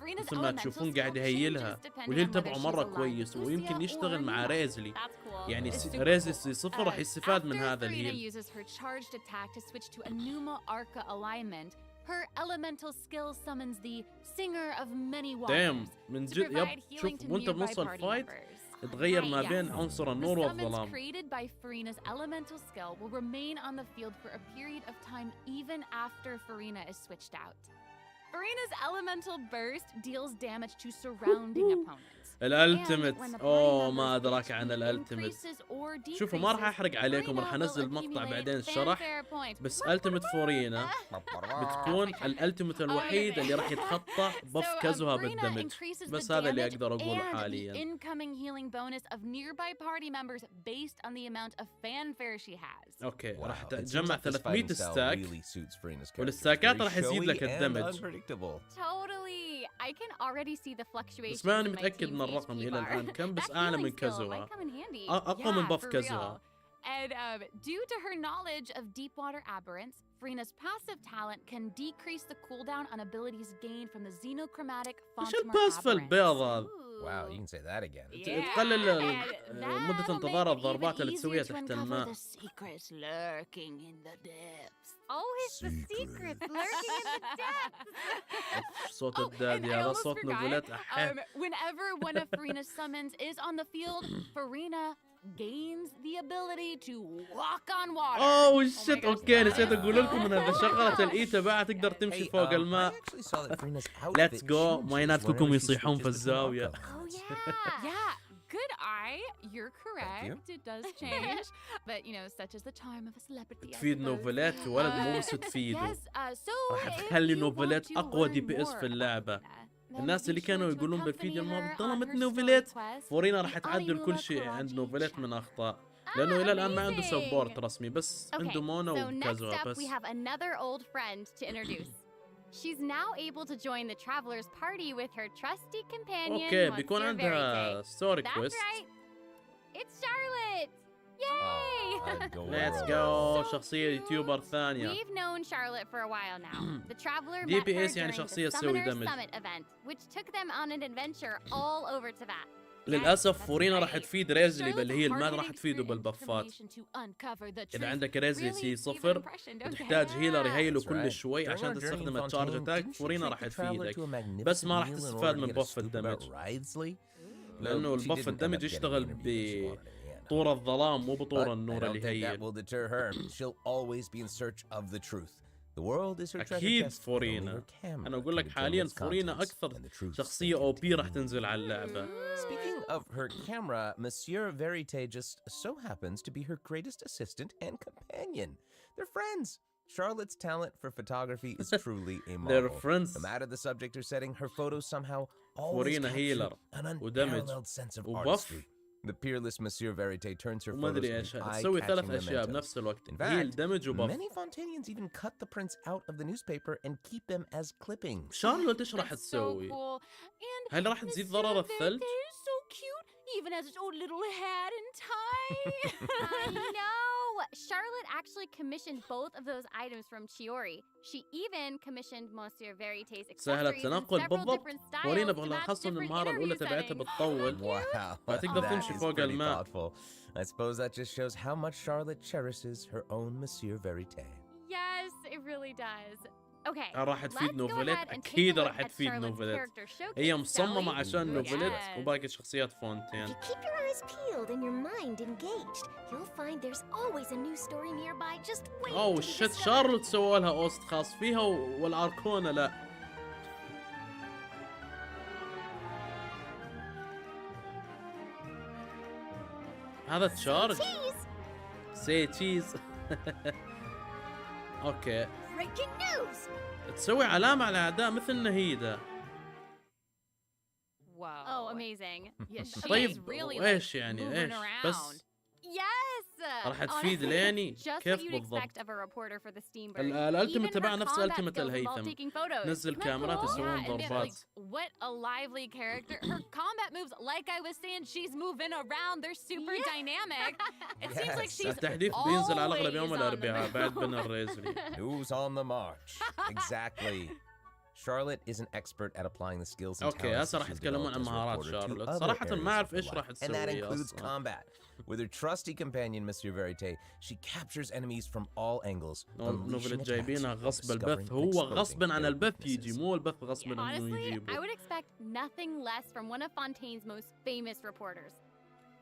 Farina's مثل ما elemental تشوفون skill قاعد يهيلها. changes depending والهيل on whether تبعه she's مرة aligned with كويس Usia ويمكن or يشتغل مع Numa. ريزلي. That's cool. يعني It's super ريزلي cool. صفر راح يستفاد من After هذا Farina الهيل. uses her charged attack to switch to a Numa Arca alignment, her elemental skill summons the Singer of Many Waters دايم من to جد provide يب healing شوف to وانت nearby بنص party الفايت members. تغير ما Yes. بين عنصر The النور summons والظلام. created by Farina's elemental skill will remain on the field for a period of time even after Farina is switched out. Farina's elemental burst deals damage to surrounding opponents. الالتيميت. And when the اوه party ما member's ادراك عن HP الالتيميت. increases or شوفوا ما راح decreases, احرق عليكم، راح Farina انزل will مقطع accumulate بعدين شرح. fanfare points. بس التيميت فورينا بتكون الالتيميت الوحيد اللي راح يتخطى بف كزوها Farina بالدمج. increases the بس هذا اللي damage اقدر اقوله and the حاليا. incoming healing bonus of nearby party members based on the amount of fanfare she has. اوكي Wow, راح it seems تجمع like this 300 fighting style ستاك really suits Farina's character. والاستاكات Very راح يزيد لك showy and الدمج. unpredictable. Totally. I can already see the fluctuations بس ماني in my متأكد team's من الرقم HP إلى bar. الآن كم، بس That أعلى healing من skill كزوها. might come in handy. أقوى من Yeah, بف for كزوها. real. And due to her knowledge of deep water aberrants, Farina's passive talent can decrease the cooldown on abilities gained from the xenochromatic ايش Fontamer الباس في البيض هذا؟ Wow, you can say that again. تقلل And مدة that'll انتظار make it الضربات even اللي تسويها easier to تحت uncover الماء. the secrets lurking in the depths. Oh, it's the secrets lurking in the depths. صوت Oh, الدادي and I هذا almost صوت forgot, نوفليت أحيه. whenever one of Farina's summons is on the field, Farina gains the ability to walk on water. اوه my شت gosh, اوكي that نسيت is اقول لكم ان اذا so شغلت cool. الاي تبعها تقدر تمشي Hey, فوق I الماء. actually saw that Farina's outfit Let's go. changes ما ينافقكم whenever she يصيحون في switches between الزاوية. Arca Oh alignments. yeah. Yeah, good eye. You're correct. you. It does change. But, you know, such is the time of a celebrity. I تفيد suppose. نوفليت ولد مو بس تفيده. Yes, so راح if تخلي you نوفليت want to اقوى learn دي بي اس more في about اللعبة. Farina, then الناس اللي be sure كانوا to يقولون accompany بالفيديو الماضي her on ظلمت her نوفليت. story quest, فورينا the راح تعدل كل Animula شيء عند Karachi نوفليت من chapter. اخطاء، لانه الى الان ما عنده Amazing. سبورت رسمي، بس Okay, عنده مونا so next وكازوها up بس. we have another old friend to introduce. She's now able to join the traveler's party with her trusty companion. اوكي بيكون Monsieur عندها Verite. ستوري That's كويست. right. It's Charlotte. Yay! ليتس جو. شخصية يوتيوبر ثانية. We've known Charlotte for a while now. The traveler met DPS her يعني during شخصية the تسوي Summoner دمج. Summit event, which took them on an adventure all over Tibet. للاسف فورينا راح right. تفيد ريزلي بل هي Charlotte's الماد راح hard-hitting تفيده spirit بالبفات. information to uncover the اذا truth عندك ريزلي really سي leave an صفر impression, don't وتحتاج they? هيلر يهيله That's كل right. شوي During عشان our journey تستخدم in التشارج Fontaine, اتاك. didn't she فورينا take راح the traveler تفيدك، to a magnificent بس ما راح meal in تستفاد order من to get a بف scoop الدمج، about Ridesley? لانه Well, she البف didn't end الدمج up getting the يشتغل interview that she wanted in the end. بطور الظلام مو But بطور I النور don't اللي think that هيل. will deter her. She'll always be in search of the truth. The world is her treasure اكيد chest. Only فورينا. her camera انا اقول can لك determine حاليا its فورينا contents اكثر and the truths شخصية they او بي راح contain. تنزل على اللعبة. Speaking of her camera, Monsieur Verite just so happens to be her greatest assistant and companion. They're friends. Charlotte's talent for photography is truly a marvel. They're friends. No matter the subject or setting, her photos somehow always فورينا capture هيلر an ودمج unparalleled sense of وبف. artistry. The peerless Monsieur Verite turns her وما photos ادري ايش into تسوي ثلاث eye-catching اشياء mementos. بنفس الوقت. In هيل fact, دمج وبف. many Fontanians even cut the prints out of the newspaper and keep them as clippings. شارلوت ايش راح That's so تسوي؟ cool. And هل راح تزيد ضرر Monsieur الثلج؟ Verite is so cute, even as its own little hat and tie. I know. Charlotte actually commissioned both of those items from Chiori. She even commissioned Monsieur Verité's سهل accessories in التنقل several بالضبط. different styles فورينا to بغنا match نحصل different المهارة الأولى interview تبعتها settings. بتطول. Wow, فتقدر that تمشي is فوق pretty الماء. thoughtful. I suppose that just shows how much Charlotte cherishes her own Monsieur Verité. Yes, it really does. Okay, راح let's تفيد go نوفليت. ahead and take a أكيد look راح at تفيد Charlotte's نوفليت. character showcase, هي shall مصممة we? عشان نوفليت Yes. وباقي شخصيات فونتين. If you keep your eyes peeled and your mind engaged, you'll find there's always a new story nearby just waiting أوه to be شت discovered. شارلوت سووا لها أوست خاص فيها والاركونة لا. هذا تشارج. سي تشيز. اوكي. Breaking news! تسوي علامة على أعداء مثل نهيدة. Whoa. Oh, amazing. Yeah, she is طيب really like وإيش يعني moving إيش around. بس Yes! راح تفيد Honestly, ليني just what كيف you'd بالضبط. expect of a reporter for the Steamberg. الالتيميت Even تبعها her نفس combat التيميت skills involve الهيثم. taking photos. نزل كاميرات Cool. يسوون Yeah, and man, ضربات. like, what a lively character. Her combat moves, like I was saying, she's moving around. They're super dynamic. It seems like she's التحديث بينزل على الأغلب always يوم on the الأربعاء move. بعد بنرات. Who's on the march? Exactly. Charlotte is an expert at applying the skills and اوكي talents هسه that راح she's يتكلمون developed عن as a مهارات reporter to شارلوت. other صراحة areas ما of أعرف her إيش راح life. And that تسوي includes أصلاً. combat. With her trusty companion, Monsieur Verité, she captures enemies from all angles. نوفليت جايبينها غصب البث. هو غصبا عن البث يجي مو البث غصبا عنه Honestly, I يجيبه. would expect nothing less from one of Fontaine's most famous reporters.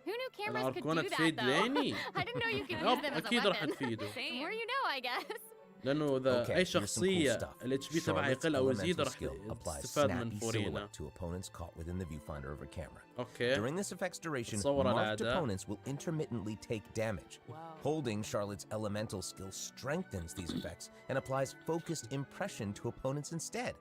Who knew cameras could الاركونة do that, تفيد though? ليني. I didn't know you could يب use them as a أكيد راح weapon. تفيده. The more you know, I guess. لأنه إذا Okay, أي here's some cool شخصية stuff. الاتش بي تبعها Charlotte's يقل أو يزيد elemental راح skill applies تستفاد من snappy فورينا. silhouette to opponents caught within the viewfinder of a camera. اوكي. During this effect's duration, تصور على marked أداة. opponents will intermittently take damage. Holding Charlotte's elemental skill strengthens these effects and applies focused impression to opponents instead.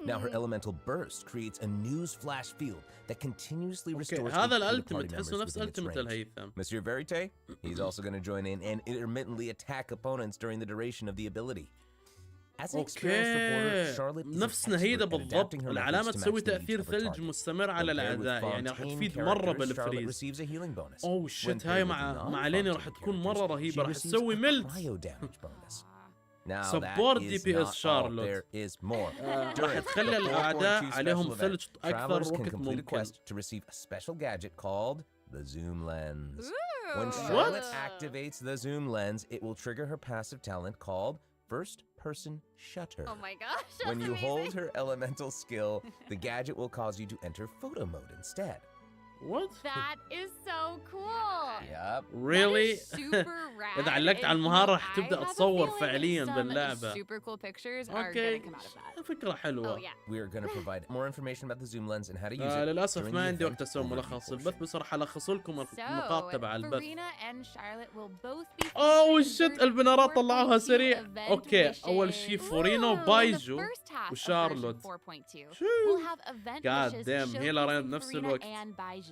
Now her elemental burst creates a news flash field that continuously restores هذا each of the الالتيميت party تحسه members نفس within its التيميت range. الهيثم. Monsieur Verité, he's also going to join in and intermittently attack opponents during the duration of the ability. As an experienced reporter, اوكي Charlotte is an نفس نهيدة expert at بالضبط. adapting her العلامة methods to تسوي match the needs تأثير of her ثلج target. مستمر على Compared with الأعداء يعني راح Fontaine تفيد مرة characters, Charlotte بالفريز. receives a healing bonus. اوه When شت paired هاي with مع ليني راح non-Fontaine تكون مرة characters, رهيبة. she راح receives تسوي a ملت. cryo damage bonus. Now Support that is DPS not all. Charlotte. There is more. راح تخلي الأعداء عليهم ثلج أكثر Travelers can وقت complete a ممكن. quest to receive a special gadget called the zoom lens. Ooh. When Charlotte activates the zoom lens, it will trigger her passive talent called first person shutter. Oh my gosh, that's When you amazing. hold her elemental skill, the gadget will cause you to enter photo mode instead. What? That is so cool. Yep. Really? That is super rad. إذا علقت على المهارة راح I تبدأ have a تصور feeling فعليا some باللعبة. super cool pictures are اوكي gonna come out of that. فكرة حلوة. Oh yeah. We are going to provide more information about the zoom lens and how to use it. للأسف during ما the عندي event وقت أسوي overview ملخص portion. البث بس راح ألخص لكم So, النقاط تبع البث. Furina and Charlotte will both be اوه featured in شت version البنرات 4.2 طلعوها سريع. event اوكي اول wishes. شيء فورينا Ooh, in the وبايجو first half of وشارلوت. version 4.2, شو؟ we'll have event God wishes damn، هي لارين showcasing بنفس Furina الوقت. and Baiju.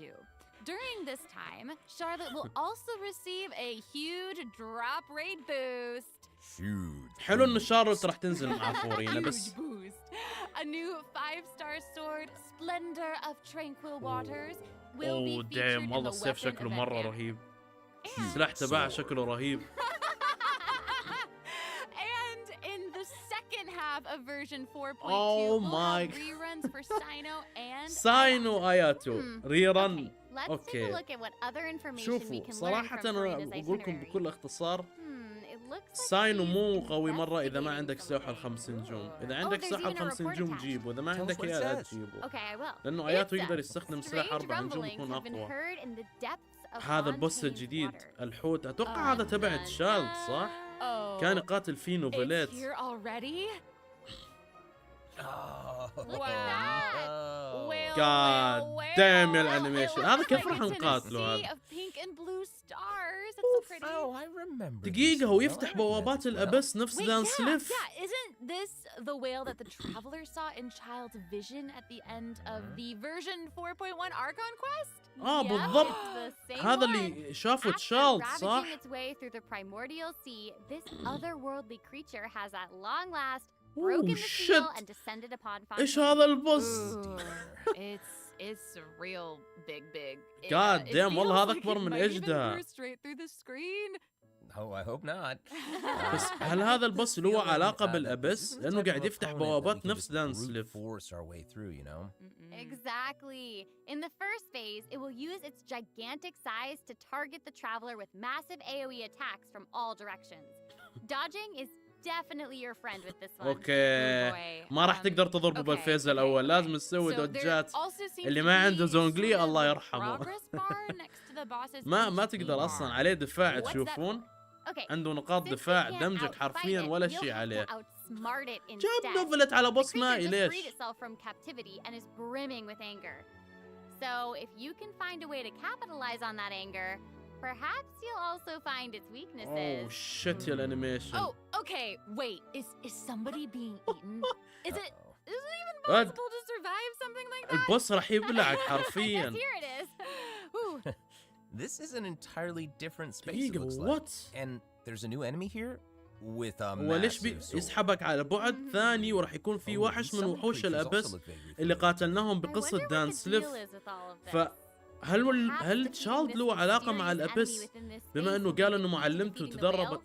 During this time, Charlotte will also receive a huge drop rate boost. Huge. حلو انه شارلوت راح تنزل مع فورينا بس. Huge boost. A new 5-star sword, Splendor of Tranquil Waters, will be اوه featured دايم in والله the السيف weapon شكله event مرة banner. رهيب. السلاح تبعه شكله رهيب. And in the second half of version 4.2, Oh we'll my have reruns for Sino and ساينو آياتو ريرن. Let's take a اوكي look at what other information we شوفوا can learn صراحة from أنا Furina's بقول لكم itinerary. بكل اختصار It looks like ساينو she's مو قوي مرة إذا ما investigating عندك سلاح something. الخمس نجوم. إذا Oh, عندك there's سلاح even a الخمس report نجوم attached. جيبه. إذا ما Tell us عندك what it إياه لا says. تجيبه. Okay, I will. لأنه It آياته says, يقدر يستخدم سلاح strange 4 نجوم rumblings يكون have been أقوى. heard in the depths of هذا البوس Fontaine's الجديد waters. الحوت أتوقع هذا تبع تشارلز صح؟ Oh, كان يقاتل فيه it's نوفليت. here already? Oh, Look at that. no. Well, God well, damn well. الأنيميشن. It هذا looks كيف like راح it's in a نقاتله sea هذا؟ of pink and blue stars. That's so pretty. Oh, I remember. دقيقة this هو whale. I يفتح recognize بوابات this whale. الأبس نفس Wait, دان yeah, سليف. yeah. Isn't this the whale that the traveler saw in Child's vision at the end of the version 4.1 Archon quest? Yep, بالضبط. it's the same هذا one. اللي شافه After تشارلز صح؟ ravaging its way through the primordial sea, this otherworldly creature has at long last broken the seal shit. and descended upon إيش Fontaine. هذا البوس؟ Ooh, it's real big. God damn، والله هذا أكبر من it might even أجدها. burst straight through the screen. Oh, I hope not. بس هل هذا البوس له علاقة بالأبس؟ لأنه قاعد يفتح بوابات نفس دانسليف. Force our way through, you know? Exactly. In the first phase, it will use its gigantic size to target the traveler with massive AoE attacks from all directions. Dodging is definitely your friend with this one. اوكي ما راح تقدر تضربه بالفيز الأول، لازم تسوي دوجات. اللي ما عنده زونجلي الله يرحمه. ما تقدر أصلا عليه دفاع تشوفون. عنده نقاط دفاع دمجك حرفيا ولا شيء عليه. جاب نوفليت على بوس مائي ليش؟ So if you can find a way to capitalize on that anger, perhaps you'll also find its weaknesses. Oh shit يا الانيميشن. Oh, okay. Wait, is somebody being eaten? Is it even possible to survive something like that? البوس راح يبلعك حرفيا. Here it is. This is an entirely different space, it دقيقة looks what? like. And there's a new enemy here with a وليش massive يسحبك على بعد ثاني وراح يكون في وحش من وحوش الأبس اللي قاتلناهم بقصة دانسليف. هل تشارلوت له علاقة مع الأبس بما انه قال انه معلمته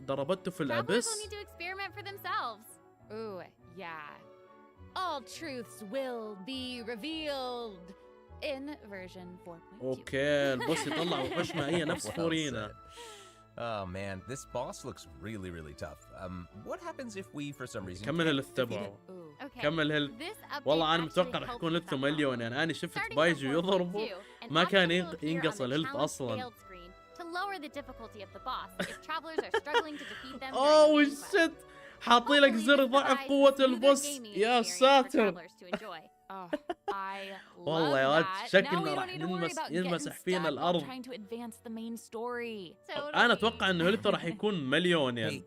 دربته في الأبس؟ Ooh, yeah. All truths will be revealed in version 4.2. اوكي البوس يطلع وحوش مائية نفس فورينا. Oh man, this boss looks really tough. What happens if we for some reason كمل الهيلث تبعه. كمل هيلث. والله انا متوقع راح يكون هيلثه مليون، يعني انا شفت بايجو يضربه ما كان ينقص الهيلث اصلا. اوه شت حاطين لك زر ضعف قوة البوس يا ساتر. والله يا ولد شكلنا راح ينمسح فينا الارض. انا اتوقع انه هيلثه راح يكون مليون يعني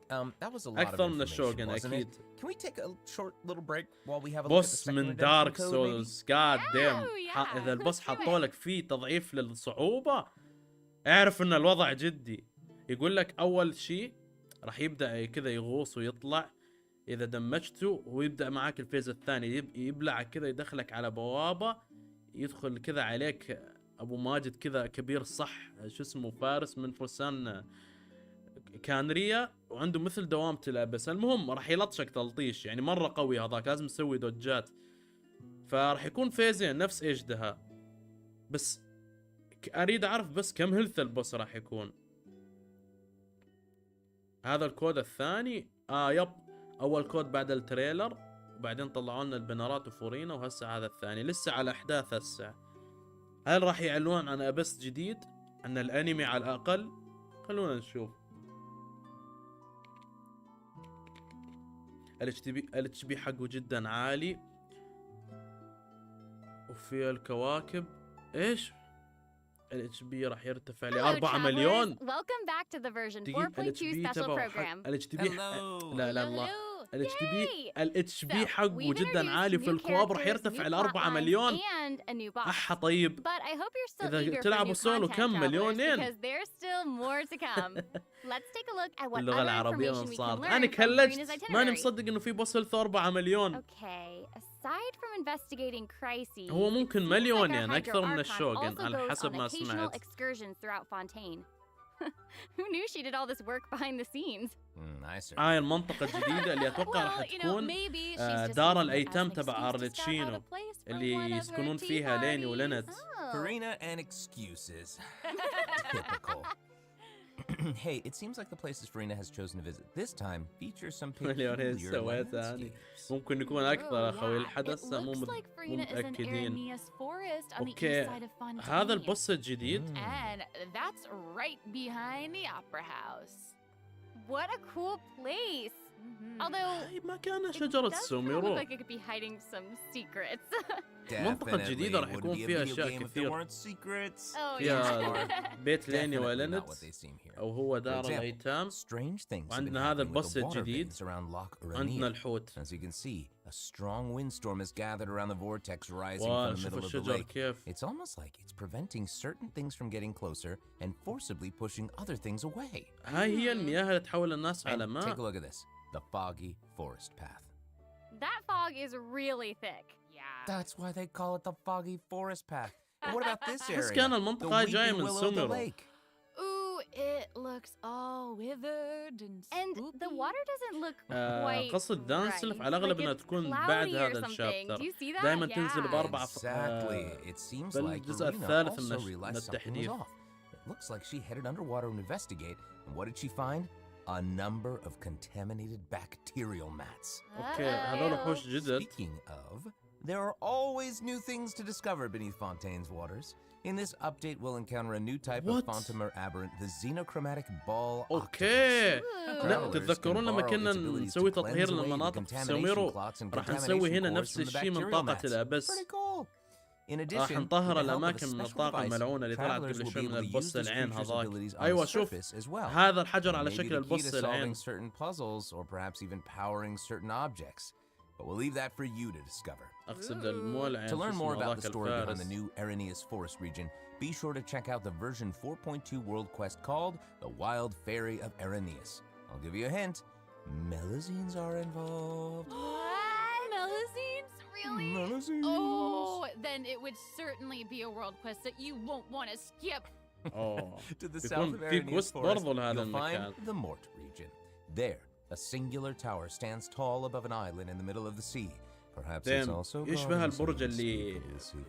اكثر من الشوغن اكيد. بوس من دارك سولز جاد ديم. اذا البوس حطوا لك فيه تضعيف للصعوبة اعرف ان الوضع جدي. يقول لك اول شيء راح يبدا كذا يغوص ويطلع، اذا دمجته هو يبدا معاك الفيز الثاني يبلعك كذا يدخلك على بوابه، يدخل كذا عليك ابو ماجد كذا كبير صح شو اسمه فارس من فرسان كانريا وعنده مثل دوامة الأبس. المهم راح يلطشك تلطيش يعني مرة قوي هذاك، لازم تسوي دوجات. فراح يكون فيزين نفس اجدها. بس اريد اعرف بس كم هيلث البوس راح يكون. هذا الكود الثاني يب اول كود بعد التريلر، وبعدين طلعوا لنا البنرات وفورينا، وهسه هذا الثاني لسه على احداث هسه. هل راح يعلنون عن ابس جديد عن الانمي على الاقل؟ خلونا نشوف. الاتش بي حقه جدا عالي، وفي الكواكب ايش الاتش بي راح يرتفع ل 4 مليون. الاتش بي لا الاتش بي حقه جدا عالي، في الكواب راح يرتفع ل 4 مليون. طيب اذا تلعبوا سولو كم مليونين؟ اللغة العربية من صار انا كلجت ماني مصدق انه في بوس هيلث 4 مليون. هو ممكن مليون يعني اكثر من الشوغن على حسب ما سمعت. Who knew she did all this work behind the scenes? هاي المنطقة الجديدة اللي اتوقع راح تكون دار الايتام تبع ارلشتينو اللي يسكنون فيها ليني ولينت. فورينا and excuses. Typical. Hey, it seems like the places Furina has chosen to visit this time feature some peculiar landscapes. ممكن يكون أكثر أخوي الحدث مو متأكدين. أوكي هذا البوس الجديد. And that's right behind the opera house. What a cool place. Although ما كان شجرة سوميرو. like it could be hiding some secrets. منطقة جديدة راح يكون فيها أشياء كثير. فيها بيت ليني ولينت أو هو دار الأيتام، وعندنا هذا البوس الجديد، وعندنا الحوت. A strong windstorm has gathered around the vortex rising from the middle of the lake. It's almost like it's preventing certain things from getting closer and forcibly pushing other things away. هاي هي المياه اللي تحول الناس على ماء. Take a look at this. The foggy forest path. That fog is really thick. Yeah. That's why they call it the foggy forest path. And what about this area? بس كان المنطقة جاية من سوميرو. Ooh, It looks all withered and the water doesn't look quite قصة دانسلف على الأغلب إنها تكون بعد هذا الشابتر. دائما تنزل بأربعة Exactly. It seems like بالجزء Fورينا الثالث also من realized something was التحديث. off. It looks like she headed underwater to investigate, and what did she find? A number of contaminated bacterial mats. أوكي هذول وحوش جدد. Speaking of, there are always new things to discover beneath Fontaine's waters. In this update, we'll encounter a new type of Fontamer aberrant, the xenochromatic ball اوكي لا تتذكرون لما كنا نسوي تطهير للمناطق في سوميرو راح نسوي هنا نفس الشيء من طاقة الأبس. راح نطهر الأماكن من الطاقة الملعونة اللي طلعت قبل شوي من البوس العين هذاك. أيوة شوف هذا الحجر على شكل البوس العين. But we'll leave that for you to discover. أقصد المو العين. To learn more about the story behind the new Arrhenius Forest region, be sure to check out the version 4.2 world quest called The Wild Fairy of Arrhenius. I'll give you a hint. Melazines are involved. What? Melazines? Really? Melazines. Oh, then it would certainly be a world quest that you won't want to skip. To the south of Arrhenius Forest, you'll find the Mort region. There, a singular tower stands tall above an island in the middle of the sea. Perhaps it's also يشبه البرج اللي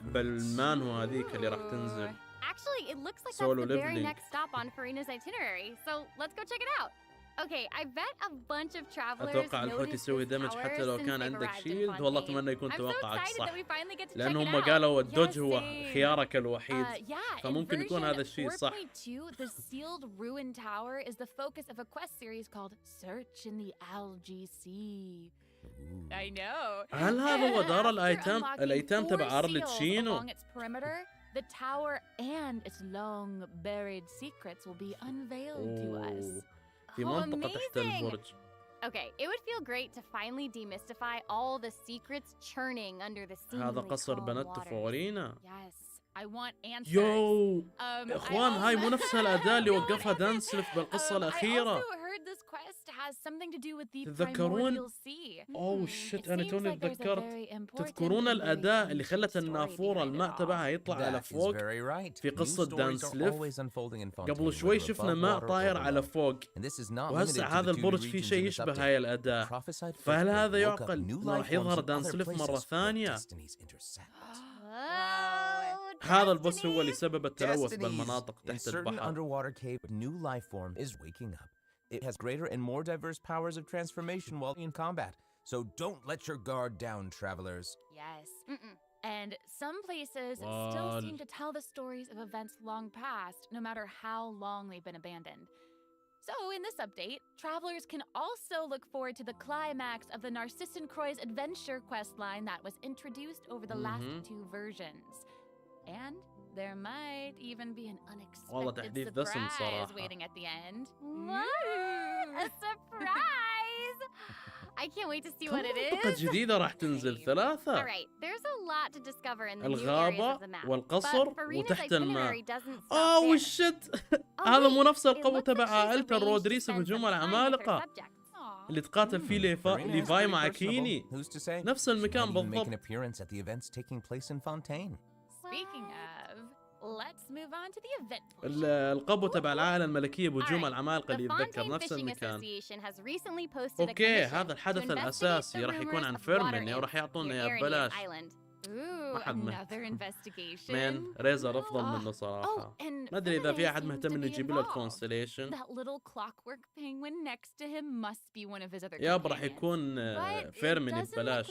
بالمانو هذيك اللي راح تنزل. Actually, it looks like that's the very next stop on Furina's itinerary. So let's go check it out. Okay, I bet a bunch of travelers أتوقع الحوت يسوي دمج حتى لو كان عندك شيلد. والله أتمنى يكون توقعك صح. لأن هم قالوا الدوج هو خيارك الوحيد. فممكن يكون هذا الشيء صح. 4.2, the sealed ruined tower is the focus of a quest series called Search in the Algae Sea. I know. هل هذا هو دار الأيتام تبع ارلشتينو؟ The tower and its long buried secrets will be unveiled to us. في منطقة تحت البرج. Okay, it would feel great to finally demystify all the secrets churning under the sea. هذا قصر بنات فورينا. Yes, I want answers. يو إخوان هاي مو نفس الأداة اللي وقفها دانسلف بالقصة الأخيرة. This quest has something to do with the تتذكرون؟ primordial sea. أوه شت أنا توني تذكرت. تذكرون الأداة اللي خلت النافورة الماء تبعها يطلع على فوق في قصة دانسلف؟ قبل شوي شفنا ماء طاير على فوق. وهسه هذا البرج فيه شيء يشبه هاي الأداة. فهل هذا يعقل إنه راح يظهر دانسلف مرة ثانية؟ هذا البوس هو اللي سبب التلوث بالمناطق تحت البحر. It has greater and more diverse powers of transformation while in combat. So don't let your guard down, travelers. Yes. And some places still seem to tell the stories of events long past, no matter how long they've been abandoned. So in this update, travelers can also look forward to the climax of the Narcissan Croix's adventure questline that was introduced over the last two versions. And there might even be an unexpected surprise waiting at the end. What? A surprise! I can't wait to see what it is. منطقة جديدة راح تنزل 3. Alright, there's a lot to discover in the new الغابة areas of the map. والقصر But Furina's وتحت الماء. itinerary doesn't stop أوه there. الشت هذا مو نفس القوة تبع عائلة الرودريس بهجوم العمالقة اللي تقاتل فيه ليفاي مع كيني. نفس المكان بالضبط. Speaking of, let's move on to the event. القبو تبع العائلة الملكية بهجوم العمالقة اللي يتذكر نفس المكان. اوكي هذا الحدث الأساسي راح يكون عن فيرمين وراح يعطونا اياه ببلاش. Another investigation. من ريزر أفضل منه صراحة. ما أدري إذا في أحد مهتم إنه يجيب له الكونستليشن. That little clockwork penguin next to him must be one of his other ياب راح يكون فيرمين ببلاش.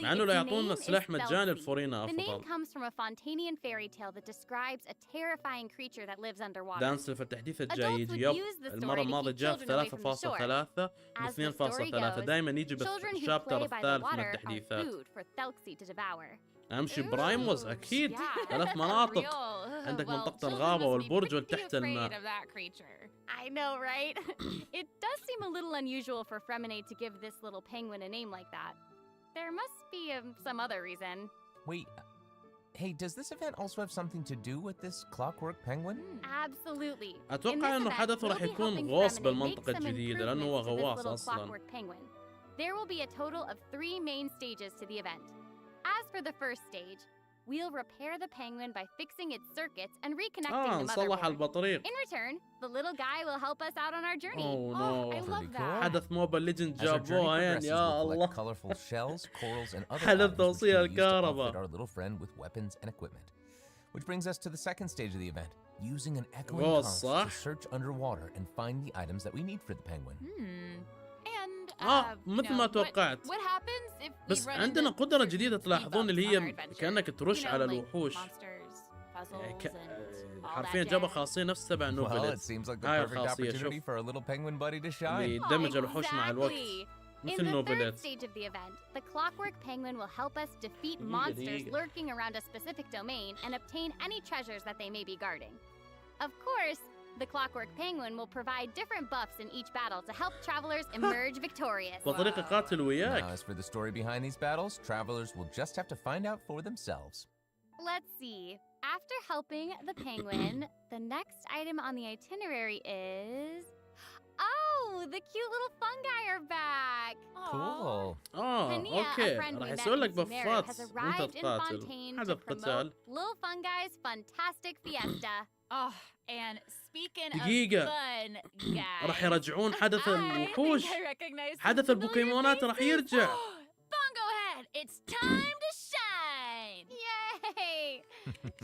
مع انه لا يعطونا سلاح مجاني لفورينا افضل. The name comes from a Fontanian fairy tale that describes a terrifying creature that lives underwater. دانسلف التحديث الجاي يجي يب المرة الماضية جاء في 3.3 و 2.3 دائما يجي بالشابتر الثالث من التحديثات. امشي برايموس اكيد 3 مناطق. عندك منطقة الغابة والبرج والتحت الماء. I know, right? It does seem a little unusual for Fremenade to give this little penguin a name like that. There must be some other reason. Wait, hey, does this event also have something to do with this clockwork penguin? Absolutely. أتوقع إنه حدثه راح يكون غوص بالمنطقة الجديدة لأنه هو غواص أصلاً. There will be a total of 3 main stages to the event. As for the first stage, we'll repair the penguin by fixing its circuits and reconnecting the نصلح motherboard. البطريق. In return, the little guy will help us out on our journey. Oh no. I love Pretty that. حدث موبايل ليجند As our journey جابوها يعني progresses, يا we'll الله. collect colorful shells, corals, and other حدث items which توصيل can be used to الكهرباء. outfit our little friend with weapons and equipment. Which brings us to the second stage of the event, using an echoing Oh, conch صح. to search underwater and find the items that we need for the penguin. And مثل ما توقعت. What happens if we بس run عندنا into قدرة certain جديدة speed تلاحظون اللي bumps on هي our adventure? كأنك ترش على like الوحوش. monsters, puzzles, ك... and all حرفيا that جابوا jazz. خاصية نفس تبع Well, نوفليت. it seems like the هاي perfect الخاصية opportunity شوف for our little penguin buddy to shine. اللي يدمج الوحوش مع الوقت. In مثل the third نوفليت. stage of the event, the clockwork penguin will help us defeat دقيقة monsters دقيقة. lurking around a specific domain and obtain any treasures that they may be guarding. Of course, the clockwork penguin will provide different buffs in each battle to help travelers emerge victorious. بطريقة قاتل Now, وياك. as for the story behind these battles, travelers will just have to find out for themselves. Let's see. After helping the penguin, the next item on the itinerary is... Oh, the cute little fungi are back! Cool. Hania, a اوكي friend we راح met يسوي لك in Sumeru, بفات has وانت arrived in تقاتل. Fontaine to حدث promote قتال. Lil Fungi's fantastic fiesta. Oh, and speaking دقيقة. of fun, guys. راح يرجعون حدث I الوحوش. think I recognize حدث some familiar البوكيمونات راح faces. يرجع. Bongo head, it's time to shine! Yay!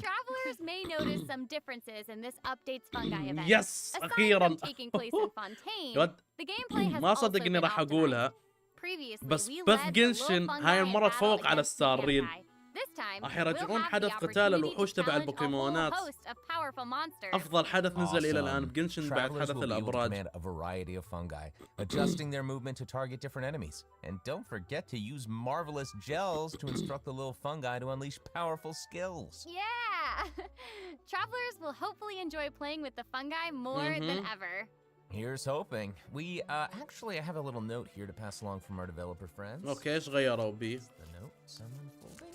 Travelers may notice some differences in this update's fungi event. Yes, Aside أخيراً. from taking place in Fontaine, يود the gameplay has ما also صدق إني been راح optimized. أقولها. Previously, بس we بث led the قنشن little fungi هاي in المرة battle تفوق على against the ستارين. fungi. This time, راح we'll يرجعون have حدث the قتال opportunity الوحوش to تبع challenge a whole البوكيمونات. host of powerful monsters. أفضل حدث نزل إلى الآن Awesome. بقنشن بعد Travelers حدث will be able to الأبراج. command a variety of fungi, adjusting their movement to target different enemies. And don't forget to use marvelous gels to instruct the little fungi to unleash powerful skills. Yeah! Travelers will hopefully enjoy playing with the fungi more than ever. Here's hoping. Actually, I have a little note here to pass along from our developer friends. أوكي إيش غيروا بيه؟ The note, some unfolding.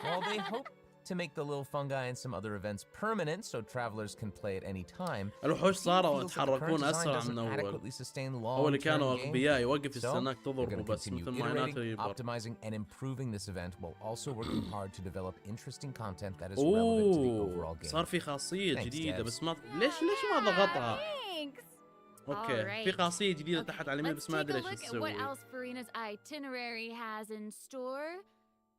Well, they hope to make the little fungi and some other events permanent so travelers can play at any time. الوحوش صاروا Feels that the current يتحركون design أسرع doesn't من أول. adequately sustain أول اللي كانوا long-term أغبياء gameplay. يوقف So, يستناك we're تضربه going to بس continue مثل ما iterating, يناته يبر. optimizing, and improving this event while also working hard to develop interesting content that is relevant to the overall game. صار في خاصية Thanks, جديدة devs. بس ما ليش ما ضغطها؟ Thanks! اوكي Alright. في خاصية جديدة تحت على اليمين Let's بس ما take ادري a ايش look at what تسوي. else Furina's itinerary has in store.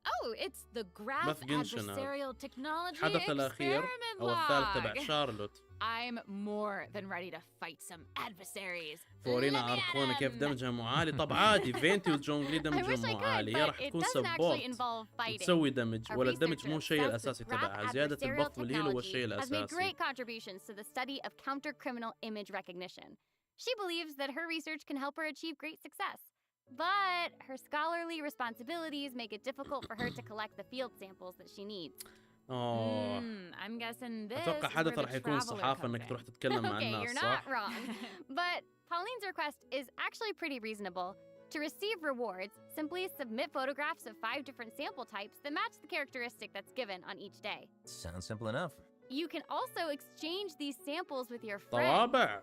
Oh, it's the graph بث قنشن هذا. adversarial technology الحدث الأخير experiment أو الثالث تبع log. شارلوت. I'm more than ready to fight some adversaries. فورينا Let me at اركونة كيف 'em. دمجها مو عالي؟ طب عادي فينتي وجونغلي I دمجهم wish I مو could, عالي هي but راح it تكون doesn't actually سبورت involve fighting. تسوي دمج Our ولا الدمج مو researchers الشيء obsessed الأساسي with تبعها graph زيادة adversarial البف والهيل هو الشيء technology has made الأساسي. great contributions to the study of counter-criminal image recognition. She believes that her research can help her achieve great success. But her scholarly responsibilities make it difficult for her to collect the field samples that she needs. أوه I'm guessing this أتوقع is where حدث the راح يكون traveler صحافة comes إنك in. تروح تتكلم مع Okay, الناس you're صح؟ not wrong. But Pauline's request is actually pretty reasonable. To receive rewards, simply submit photographs of 5 different sample types that match the characteristic that's given on each day. Sounds simple enough. You can also exchange these samples with your friends. طوابع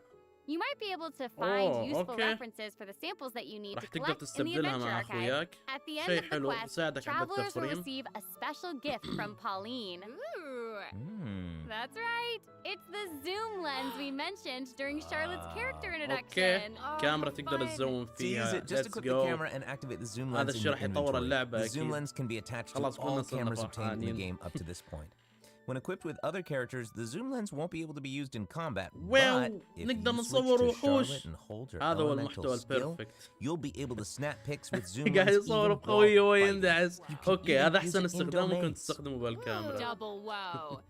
You might be able to find Oh, useful okay. references for the samples that you need راح to تقدر collect in the تستبدلها adventure مع archive. أخوياك. At the end شيء of the حلو quest, بيساعدك على travelers will التفريم. receive a special gift from Pauline. Ooh. That's right. It's the zoom lens we mentioned during Charlotte's character اوكي introduction. كاميرا تقدر fun. تزوم To use فيها. it, just Let's equip go. the camera and activate the zoom هذا lens in الشيء your راح يطور inventory. اللعبة The zoom أكيد. lens can be attached to خلاص كنا all صرنا cameras obtained in the فرحانين. game up to this point. When equipped with other characters, the zoom lens won't be able to be used in combat. Well, but if نقدر you switch نصور to وحوش. Charlotte and hold her هذا هو elemental المحتوى skill, البيرفكت. you'll be able to snap pics with zoom قاعد lens يصور even while بقوية fighting. ويندعس. You can اوكي even هذا use احسن it in استخدام ممكن domains. تستخدمه بالكاميرا. Double wow.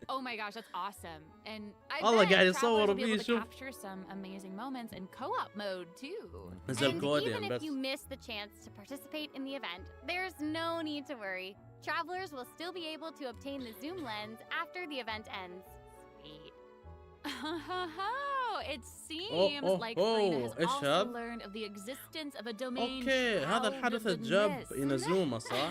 Oh my gosh, that's awesome. And I والله bet قاعد travelers يصور will be able بيه to شوف. capture some amazing moments in co-op mode too. نزل And كودين even if بس. you miss the chance to participate in the event, there's no need to worry. Travelers will still be able to obtain the zoom lens after the event ends. Sweet. it seems like Fورينا has إيش also هذا؟ learned of the existence of a domain. اوكي هذا الحدث جاب ينزومه صح؟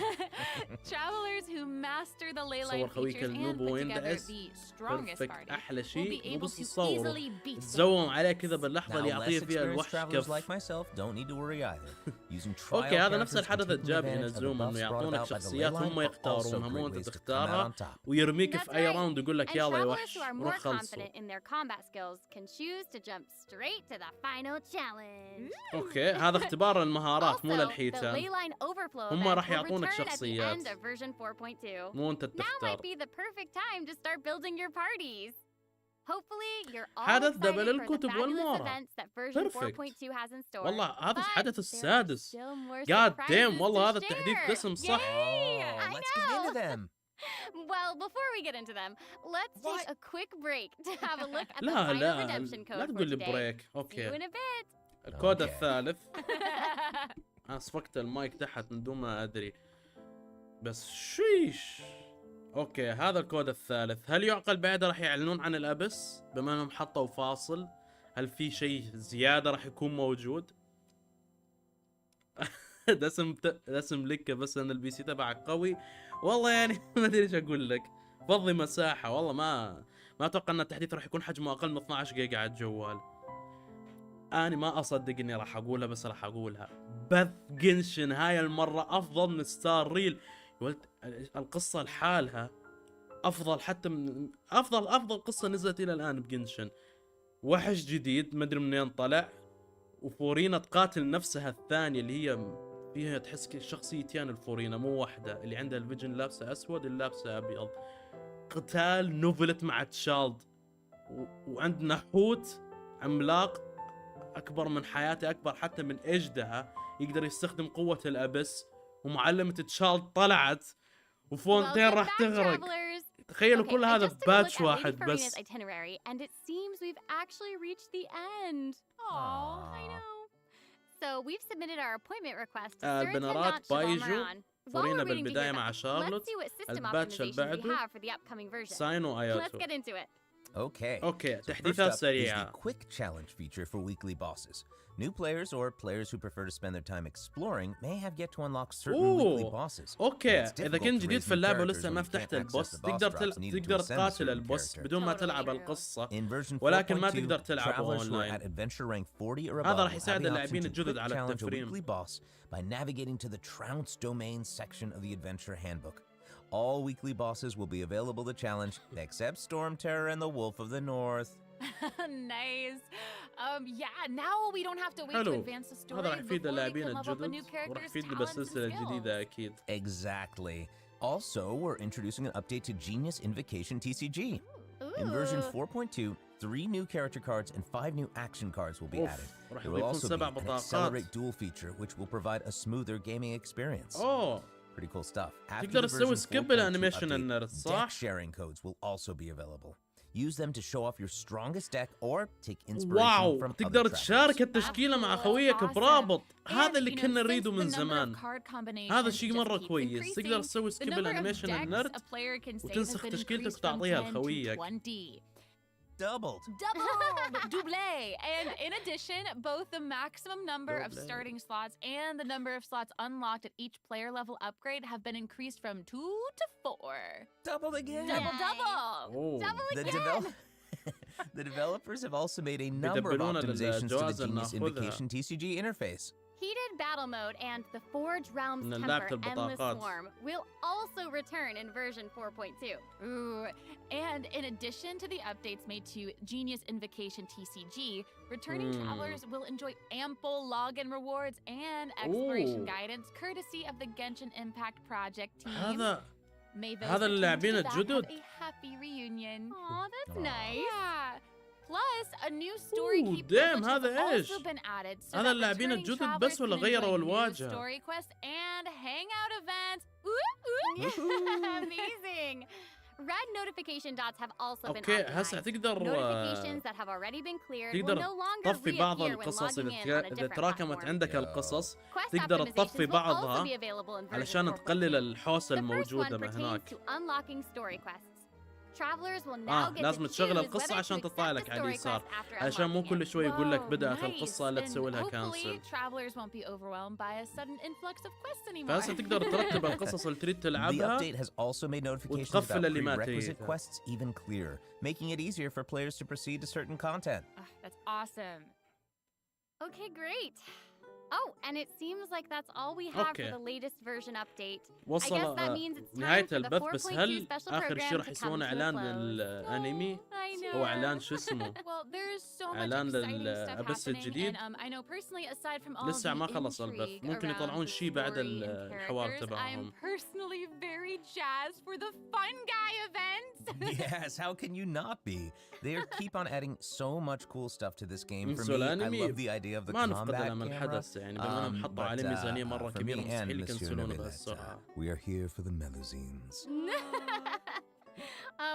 Travelers who master the ley صور line خويك features and النوب put together ويندعس the strongest بيرفكت party احلى will be شيء مو able بس to تصوره easily beat them. تزوم عليه كذا باللحظه Now, اللي less يعطيه فيها experienced الوحش travelers كف. like myself don't need to worry either. Using trial اوكي هذا نفس characters الحدث and taking الجاب advantage of the ينزوم انه buffs brought يعطونك about by the ley شخصيات line هم are يختارونها also مو great انت ways to come out تختارها on top. ويرميك That's في اي right. راوند يقول لك And يلا يا travelers وحش who are روح more خلصوا. confident in their combat skills can choose to jump straight to the final challenge. اوكي هذا اختبار المهارات مو Also, the ley للحيتان line overflow هم event راح will يعطونك return at the شخصيات end of version 4.2. مو انت Now might تختار. be the perfect time to start building your parties. Hopefully, you're all حدث excited دبل for the الكتب fabulous والمورا. events that version Perfect. 4.2 has in store. والله هذا But الحدث there are السادس. still more God surprises damn والله to هذا التحديث share. دسم صح. Yay! Oh, I let's get know. into them. Well, before we get into them, let's take a quick break to have a look at the لا final لا redemption لا code for تقول لي today. بريك. See you اوكي in a bit. الكود أوكي. الثالث. انا صفقت المايك تحت من دون ما ادري بس شيش. اوكي هذا الكود الثالث. هل يعقل بعده راح يعلنون عن الابس بما انهم حطوا فاصل؟ هل في شيء زياده راح يكون موجود؟ دسم لك بس ان البي سي تبعك قوي والله يعني ما ادري ايش اقول لك. فضي مساحه والله ما اتوقع ان التحديث راح يكون حجمه اقل من 12 جيجا على الجوال. أنا ما أصدق إني راح أقولها بس راح أقولها. بث قنشن هاي المرة أفضل من ستار ريل. قلت القصة لحالها أفضل حتى من أفضل قصة نزلت إلى الآن بقنشن. وحش جديد ما أدري منين طلع وفورينا تقاتل نفسها الثانية اللي هي فيها تحس شخصيتين الفورينا مو واحدة اللي عندها الفيجن لابسة أسود اللي لابسة أبيض. قتال نوفليت مع تشالد وعندنا حوت عملاق أكبر من حياتي أكبر حتى من أجدها يقدر يستخدم قوة الأبس ومعلمة تشارلز طلعت وفونتين راح تغرق. تخيلوا كل هذا بباتش واحد بس. And it seems we've actually reached the end. Oh, I know. So we've submitted our appointment request to البنرات بايجو فورينا بالبداية مع شارلوت. الباتش اللي بعده ساينو اياتو. Let's get into it. Okay, So تحديثات first up is سريعة. the quick challenge feature for weekly bosses. New players or players who prefer to spend their time exploring may have yet to unlock certain weekly bosses. اوكي It's اذا difficult كنت to جديد raise في new اللعبة characters ولسه ما when you فتحت can't البوس access the boss drops needed to تقدر ascend a تقاتل certain البوس character. بدون ما تلعب القصة In version ولكن ما 4.2, تقدر تلعبه travelers who are اونلاين. at adventure rank 40 or above هذا راح will have يساعد the اللاعبين option to الجدد quick على challenge a التفريم. weekly boss by navigating to the Trounce domain section of the adventure handbook. All weekly bosses will be available to challenge except Storm Terror and the Wolf of the North. Nice. Yeah, now we don't have to wait to حلو. advance the story هذا راح before يفيد we اللاعبين can level up a new الجدد وراح character's يفيدني talents and بالسلسلة الجديدة skills. أكيد. Exactly. Also, we're introducing an update to Genius Invocation TCG. In version 4.2, 3 new character cards and 5 new action cards will be أوف، added. راح There will يكون also be 7 an بطاقات. accelerate duel feature which will provide a smoother gaming experience. أوه Pretty cool stuff. After تقدر the تسوي version skip 4.2 الانيميشن update, النرد deck صح؟ sharing codes will also be available. Use them to show off your strongest deck or take inspiration واو from other تقدر travelers. تشارك التشكيلة مع خويك برابط. هذا اللي And, you know, كنا since نريده the من number of زمان. card combinations هذا الشيء just مرة keeps كويس. تقدر increasing, تسوي the skip number of الانيميشن decks النرد a player can save has وتنسخ been تشكيلتك increased from وتعطيها 10 to لخويك. 20. Doubled. Double. And in addition, both the maximum number of Double. starting slots and the number of slots unlocked at each player level upgrade have been increased from 2 to 4. Doubled again. Double. أوه. Double The, again. the developers have also made a number of بيدبرون optimizations to the الجوائز اللي Genius ناخذها. Invocation TCG interface. Heated battle mode and the Forge Realms من Temper لعبة Endless البطاقات. Swarm will also return in version 4.2. Ooh. And in addition to the updates made to Genius Invocation TCG, returning travelers will enjoy ample login rewards and exploration Ooh. guidance courtesy of the Genshin Impact Project team. هذا May those هذا returning اللاعبين to that have الجدد. a happy reunion. Aw, that's Aw. nice. Yeah. Plus, a new story Ooh, key damn, privilege has هذا إيش؟ also been added so هذا that اللاعبين returning الجدد travelers بس ولا can غيروا enjoy new الواجهة؟ story quests and hangout events. Ooh. Amazing. Red notification dots have also been اوكي هسه optimized. تقدر Notifications that have already been cleared will تقدر no longer تطفي بعض reappear when القصص logging in on a إذا different تراكمت platform. عندك القصص Quest تقدر optimizations تطفي will also بعضها be available in version علشان 4.2. تقلل الحوسة The first one الموجودة pertains هناك. to unlocking story quests. travelers will now get لازم to تشغل choose القصة whether عشان to تطلع accept لك the على story اليسار quest after عشان مو unlocking كل it. شوي يقول لك Whoa, بدأت nice. القصة لا And تسوي لها hopefully كانسل. travelers won't be overwhelmed by a sudden influx of quests anymore. فهسه تقدر ترتب القصص اللي تريد The تلعبها update has also made notifications وتقفل about اللي ما prerequisite تريدها. quests even clearer, making it easier for players to proceed to certain content. That's awesome. Okay, great. Oh, and it seems like that's all we have Okay. for the latest version update. I guess وصل that means it's time نهاية for the البث 4.2 بس هل special آخر شيء program راح to come يسوون to a إعلان close. للأنمي I know. أو إعلان شو اسمه Well, there's so much إعلان exciting stuff للأبس happening, الجديد and I know personally, aside from all لسه the ما خلص البث intrigue ممكن around يطلعون the شيء بعد story and الحوار characters, I'm تبعهم. personally very jazzed for the fun guy events. Yes, how can you not be? They keep on adding so much cool stuff to this game. For نسوا me, I الأنمي love the idea of the ما نفقد combat لما camera. الحدث يعني بما انهم حطوا عليه ميزانية مرة for me كبيرة and مستحيل Monsieur يكنسلونه Novelet, بهالسرعة. we are here for the Melusines.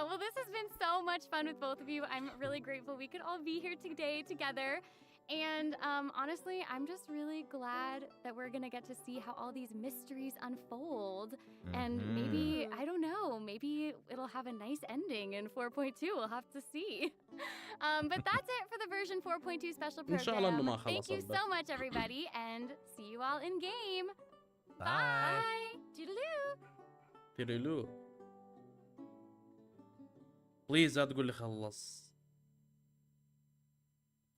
Well, this has been so much fun with both of you. I'm really grateful we could all be here today together. And honestly, I'm just really glad that we're gonna get to see how all these mysteries unfold. And maybe, I don't know, maybe it'll have a nice ending in 4.2. We'll have to see. But that's it for the version 4.2 special إن شاء الله إنه ما program. خلص Thank you البث. so much, everybody, and see you all in game. Bye. Bye. Toodaloo. تريلو بليز لا تقول لي خلص.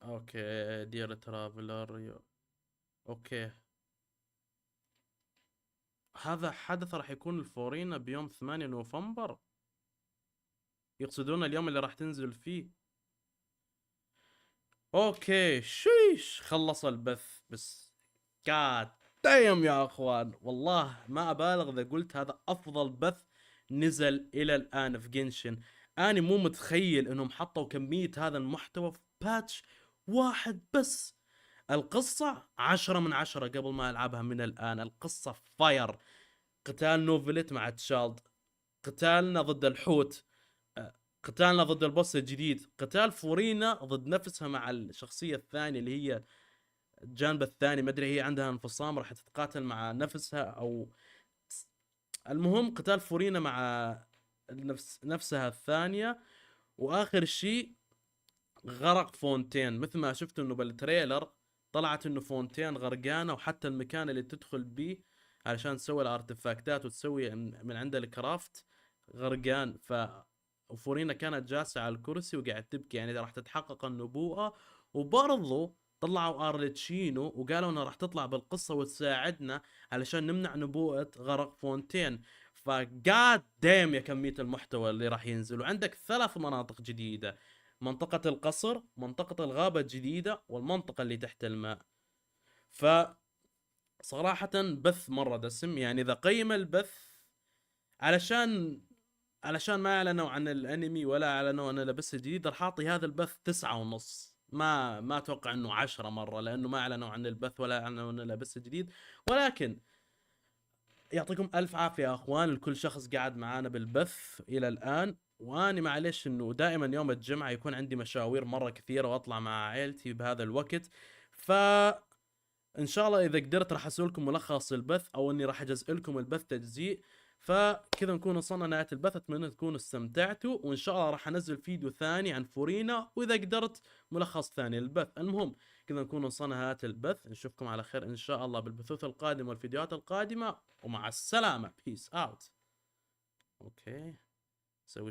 اوكي دير ترافلر اوكي هذا حدث راح يكون الفورينا بيوم 8 نوفمبر يقصدون اليوم اللي راح تنزل فيه. اوكي شيش خلص البث بس قاعد دايم يا اخوان والله ما ابالغ اذا قلت هذا افضل بث نزل الى الان في قنشن. انا مو متخيل انهم حطوا كمية هذا المحتوى في باتش واحد بس. القصة 10 من 10 قبل ما العبها من الان. القصة فاير. قتال نوفليت مع تشالد، قتالنا ضد الحوت، قتالنا ضد البوس الجديد، قتال فورينا ضد نفسها مع الشخصية الثانية اللي هي الجانب الثاني ما ادري هي عندها انفصام راح تتقاتل مع نفسها او المهم قتال فورينا مع نفسها الثانية. واخر شيء غرق فونتين مثل ما شفت انه بالتريلر طلعت انه فونتين غرقانة وحتى المكان اللي تدخل بيه علشان تسوي الارتفاكتات وتسوي من عند الكرافت غرقان. وفورينا كانت جالسة على الكرسي وقاعد تبكي يعني راح تتحقق النبوءة. وبرضو طلعوا ارلشتينو وقالوا انها راح تطلع بالقصة وتساعدنا علشان نمنع نبوءة غرق فونتين. فقاد دايم يا كمية المحتوى اللي راح ينزل. وعندك 3 مناطق جديدة، منطقة القصر، منطقة الغابة الجديدة، والمنطقة اللي تحت الماء. صراحة بث مرة دسم يعني إذا قيم البث علشان ما اعلنوا عن الانمي ولا اعلنوا عن البث الجديد راح اعطي هذا البث 9.5. ما اتوقع انه 10 مرة لانه ما اعلنوا عن البث ولا اعلنوا عن البث الجديد. ولكن يعطيكم الف عافية يا اخوان لكل شخص قاعد معانا بالبث الى الان. واني معلش انه دائما يوم الجمعة يكون عندي مشاوير مرة كثيرة واطلع مع عائلتي بهذا الوقت. ان شاء الله اذا قدرت راح اسوي لكم ملخص البث او اني راح اجزء لكم البث تجزيء. فكذا نكون وصلنا نهاية البث. اتمنى تكونوا استمتعتوا وان شاء الله راح انزل فيديو ثاني عن فورينا واذا قدرت ملخص ثاني للبث. المهم كذا نكون وصلنا نهاية البث. نشوفكم على خير ان شاء الله بالبثوث القادمة والفيديوهات القادمة ومع السلامة. بيس اوت. اوكي